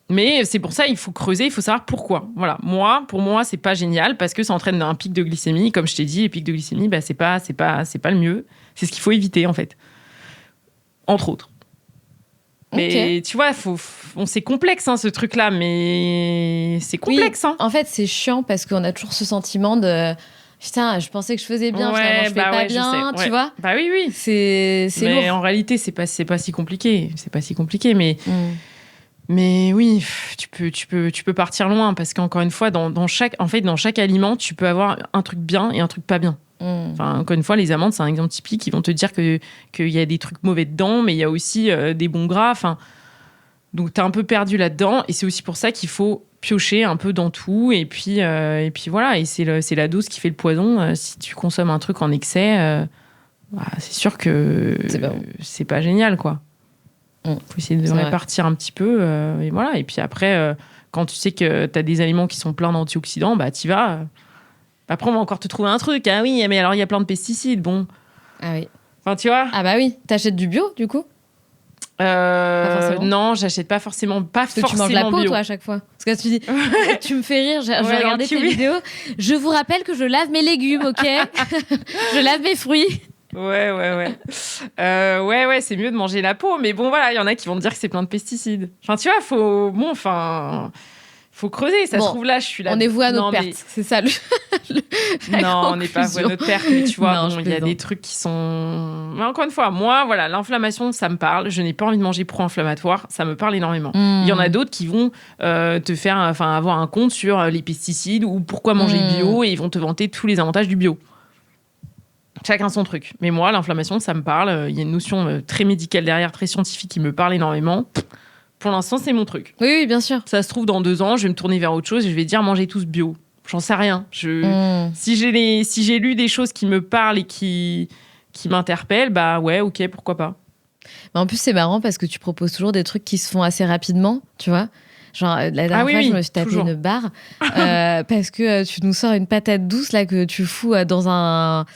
Mais c'est pour ça, il faut creuser, il faut savoir pourquoi. Voilà, pour moi, c'est pas génial parce que ça entraîne un pic de glycémie. Comme je t'ai dit, les pics de glycémie, c'est pas le mieux. C'est ce qu'il faut éviter, en fait. Entre autres. Mais tu vois, c'est complexe, ce truc-là, mais c'est complexe. Oui. En fait, c'est chiant parce qu'on a toujours ce sentiment de... Putain, je pensais que je faisais bien, finalement, je fais pas bien, tu vois. Bah oui. C'est mais lourd. En réalité, c'est pas si compliqué. C'est pas si compliqué, mais... Mais oui, tu peux partir loin parce qu'encore une fois, dans chaque aliment, tu peux avoir un truc bien et un truc pas bien. Enfin, encore une fois, les amandes, c'est un exemple typique. Ils vont te dire qu'il y a des trucs mauvais dedans, mais il y a aussi des bons gras. Enfin, donc, t'es un peu perdu là-dedans. Et c'est aussi pour ça qu'il faut piocher un peu dans tout. Et puis voilà. Et c'est la dose qui fait le poison. Si tu consommes un truc en excès, c'est sûr que c'est pas génial, quoi. Faut essayer de répartir un petit peu. Et voilà. Et puis après, quand tu sais que t'as des aliments qui sont pleins d'antioxydants, t'y vas. Après, on va encore te trouver un truc. Ah oui, mais alors il y a plein de pesticides. Bon. Ah oui. Enfin, tu vois. Ah bah oui. T'achètes du bio, du coup ? Non, j'achète pas forcément. Parce que tu manges la peau, toi, à chaque fois. Parce que tu dis, tu me fais rire. J'ai regardé tes vidéos. Je vous rappelle que je lave mes légumes, ok ? Je lave mes fruits. Ouais, c'est mieux de manger la peau. Mais bon, voilà, il y en a qui vont te dire que c'est plein de pesticides. Enfin, tu vois, faut creuser. Ça se trouve là, je suis là. On est voué à notre perte. C'est ça. Non, on n'est pas à voix notre perte, mais tu vois, il y a des trucs qui sont... Mais encore une fois, moi, voilà, l'inflammation, ça me parle. Je n'ai pas envie de manger pro-inflammatoire. Ça me parle énormément. Il y en a d'autres qui vont te faire, avoir un compte sur les pesticides ou pourquoi manger bio, et ils vont te vanter tous les avantages du bio. Chacun son truc. Mais moi, l'inflammation, ça me parle. Il y a une notion très médicale derrière, très scientifique, qui me parle énormément. Pour l'instant, c'est mon truc. Oui, bien sûr. Ça se trouve, dans 2 ans, je vais me tourner vers autre chose et je vais dire mangez tous bio. J'en sais rien. Si j'ai lu des choses qui me parlent et qui m'interpellent, bah ouais, ok, pourquoi pas. Mais en plus, c'est marrant parce que tu proposes toujours des trucs qui se font assez rapidement, tu vois. Genre, la dernière fois, je me suis tapé une barre parce que tu nous sors une patate douce là que tu fous dans un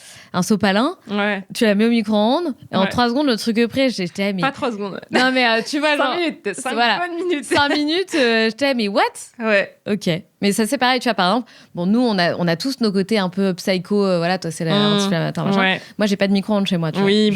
sopalin. Ouais. Tu la mets au micro-ondes et en 3 secondes, le truc est prêt. J'étais mais... Pas 3 secondes. Non, mais tu vois, 5 minutes. 5 minutes. 5 minutes, j'étais mais what? Ouais. Ok. Mais ça, c'est pareil, tu vois, par exemple, bon, nous, on a tous nos côtés un peu psycho. Voilà, toi, c'est l'anti-inflammatoire, machin. Ouais. Moi, j'ai pas de micro-ondes chez moi, tu vois. Oui.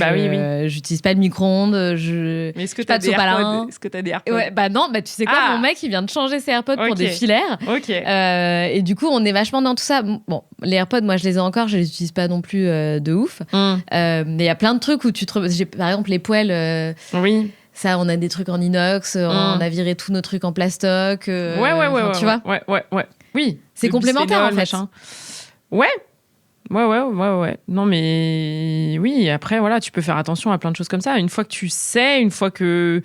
J'utilise pas de micro-ondes. Mais est-ce que t'as des AirPods? Est-ce que t'as des AirPods? Ouais, bah non, bah tu sais quoi, mon mec, il vient de changer ses AirPods pour des filaires. Ok. Et du coup, on est vachement dans tout ça. Bon, les AirPods, moi, je les ai encore, je les utilise pas non plus de ouf. Mais il y a plein de trucs où j'ai, par exemple, les poêles. Oui. Ça, on a des trucs en inox, on a viré tous nos trucs en plastoc. Tu vois. Ouais. Oui. C'est complémentaire, en fait. Ouais. Non, mais oui, après, voilà, tu peux faire attention à plein de choses comme ça. Une fois que tu sais, une fois que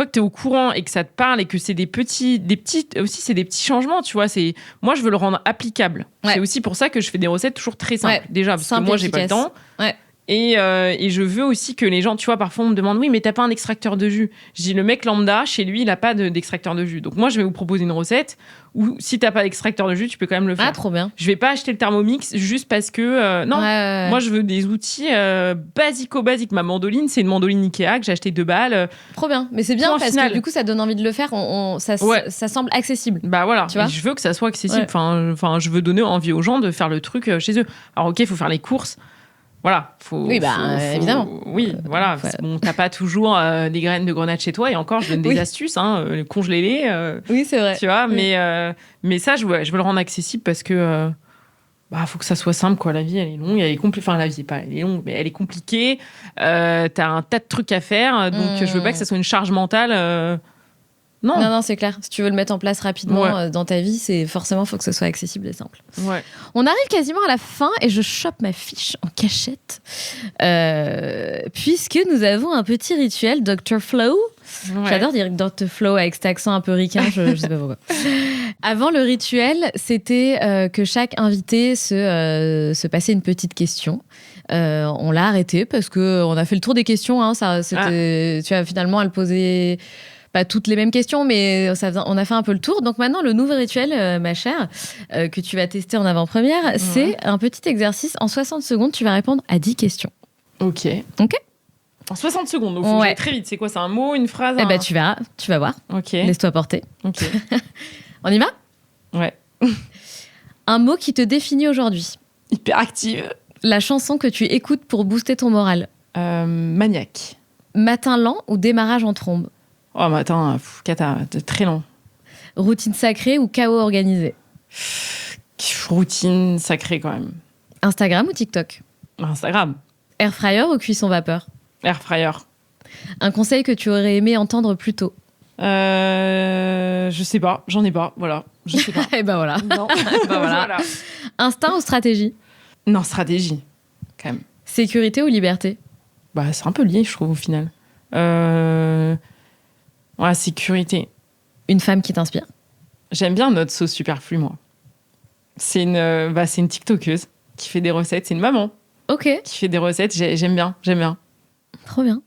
t'es au courant et que ça te parle et que c'est des petits changements, tu vois. Moi, je veux le rendre applicable. Ouais. C'est aussi pour ça que je fais des recettes toujours très simples. Ouais. Déjà, parce que moi, j'ai pas le temps. Ouais. Et je veux aussi que les gens, tu vois, parfois on me demande, oui, mais t'as pas un extracteur de jus. Je dis, le mec lambda, chez lui, il a pas d'extracteur de jus. Donc moi, je vais vous proposer une recette où si t'as pas d'extracteur de jus, tu peux quand même le faire. Ah, trop bien. Je vais pas acheter le Thermomix juste parce que... non, moi, je veux des outils basiques. Ma mandoline, c'est une mandoline Ikea que j'ai acheté 2 balles. Trop bien. Mais c'est bien parce que du coup, ça donne envie de le faire. Ça semble accessible. Bah voilà. Tu vois, je veux que ça soit accessible. Enfin, je veux donner envie aux gens de faire le truc chez eux. Alors ok, il faut faire les courses. Voilà, évidemment. Oui, voilà. Bon, t'as pas toujours des graines de grenade chez toi, et encore, je donne des astuces, congelez-les. Oui, c'est vrai. Tu vois, mais ça, je veux le rendre accessible parce que faut que ça soit simple, quoi. La vie, elle est longue, elle est compliquée. Enfin, la vie, elle est longue, mais elle est compliquée. T'as un tas de trucs à faire, donc je veux pas que ça soit une charge mentale. Non, c'est clair. Si tu veux le mettre en place rapidement dans ta vie, faut que ce soit accessible et simple. Ouais. On arrive quasiment à la fin et je chope ma fiche en cachette puisque nous avons un petit rituel Dr. Flow. Ouais. J'adore dire Dr. Flow avec cet accent un peu ricain, je sais pas pourquoi. Avant le rituel, c'était que chaque invité se passait une petite question. On l'a arrêté parce qu'on a fait le tour des questions. Hein, tu vois, finalement, elle posait... pas toutes les mêmes questions, mais on a fait un peu le tour. Donc maintenant, le nouveau rituel, ma chère, que tu vas tester en avant-première, c'est un petit exercice. En 60 secondes, tu vas répondre à 10 questions. Ok. En 60 secondes, donc faut que j'aille très vite. C'est quoi? C'est un mot, une phrase? Eh ben, tu verras, tu vas voir. Ok. Laisse-toi porter. Ok. On y va? Ouais. Un mot qui te définit aujourd'hui? Hyperactive. La chanson que tu écoutes pour booster ton moral? Maniaque. Matin lent ou démarrage en trombe? Oh, mais attends, cata, très long. Routine sacrée ou chaos organisé? Routine sacrée, quand même. Instagram ou TikTok? Instagram. Air fryer ou cuisson vapeur? Air fryer. Un conseil que tu aurais aimé entendre plus tôt? Je sais pas, j'en ai pas, voilà. Je sais pas. Et ben voilà. Non. Voilà. Instinct ou stratégie? Non, stratégie, quand même. Sécurité ou liberté? Bah, c'est un peu lié, je trouve, au final. Ouais, sécurité. Une femme qui t'inspire? J'aime bien notre sauce superflue, moi. C'est une TikTokeuse qui fait des recettes. C'est une maman. Ok. Qui fait des recettes. J'aime bien. Trop bien.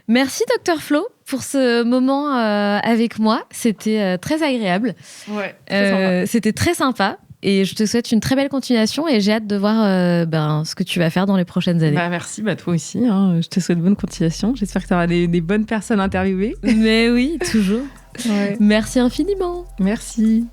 Merci, Dr. Flo, pour ce moment avec moi. C'était très agréable. Ouais, très sympa. C'était très sympa. Et je te souhaite une très belle continuation et j'ai hâte de voir ce que tu vas faire dans les prochaines années. Merci, toi aussi. Hein. Je te souhaite bonne continuation. J'espère que tu auras des bonnes personnes interviewées. Mais oui, toujours. Ouais. Merci infiniment. Merci.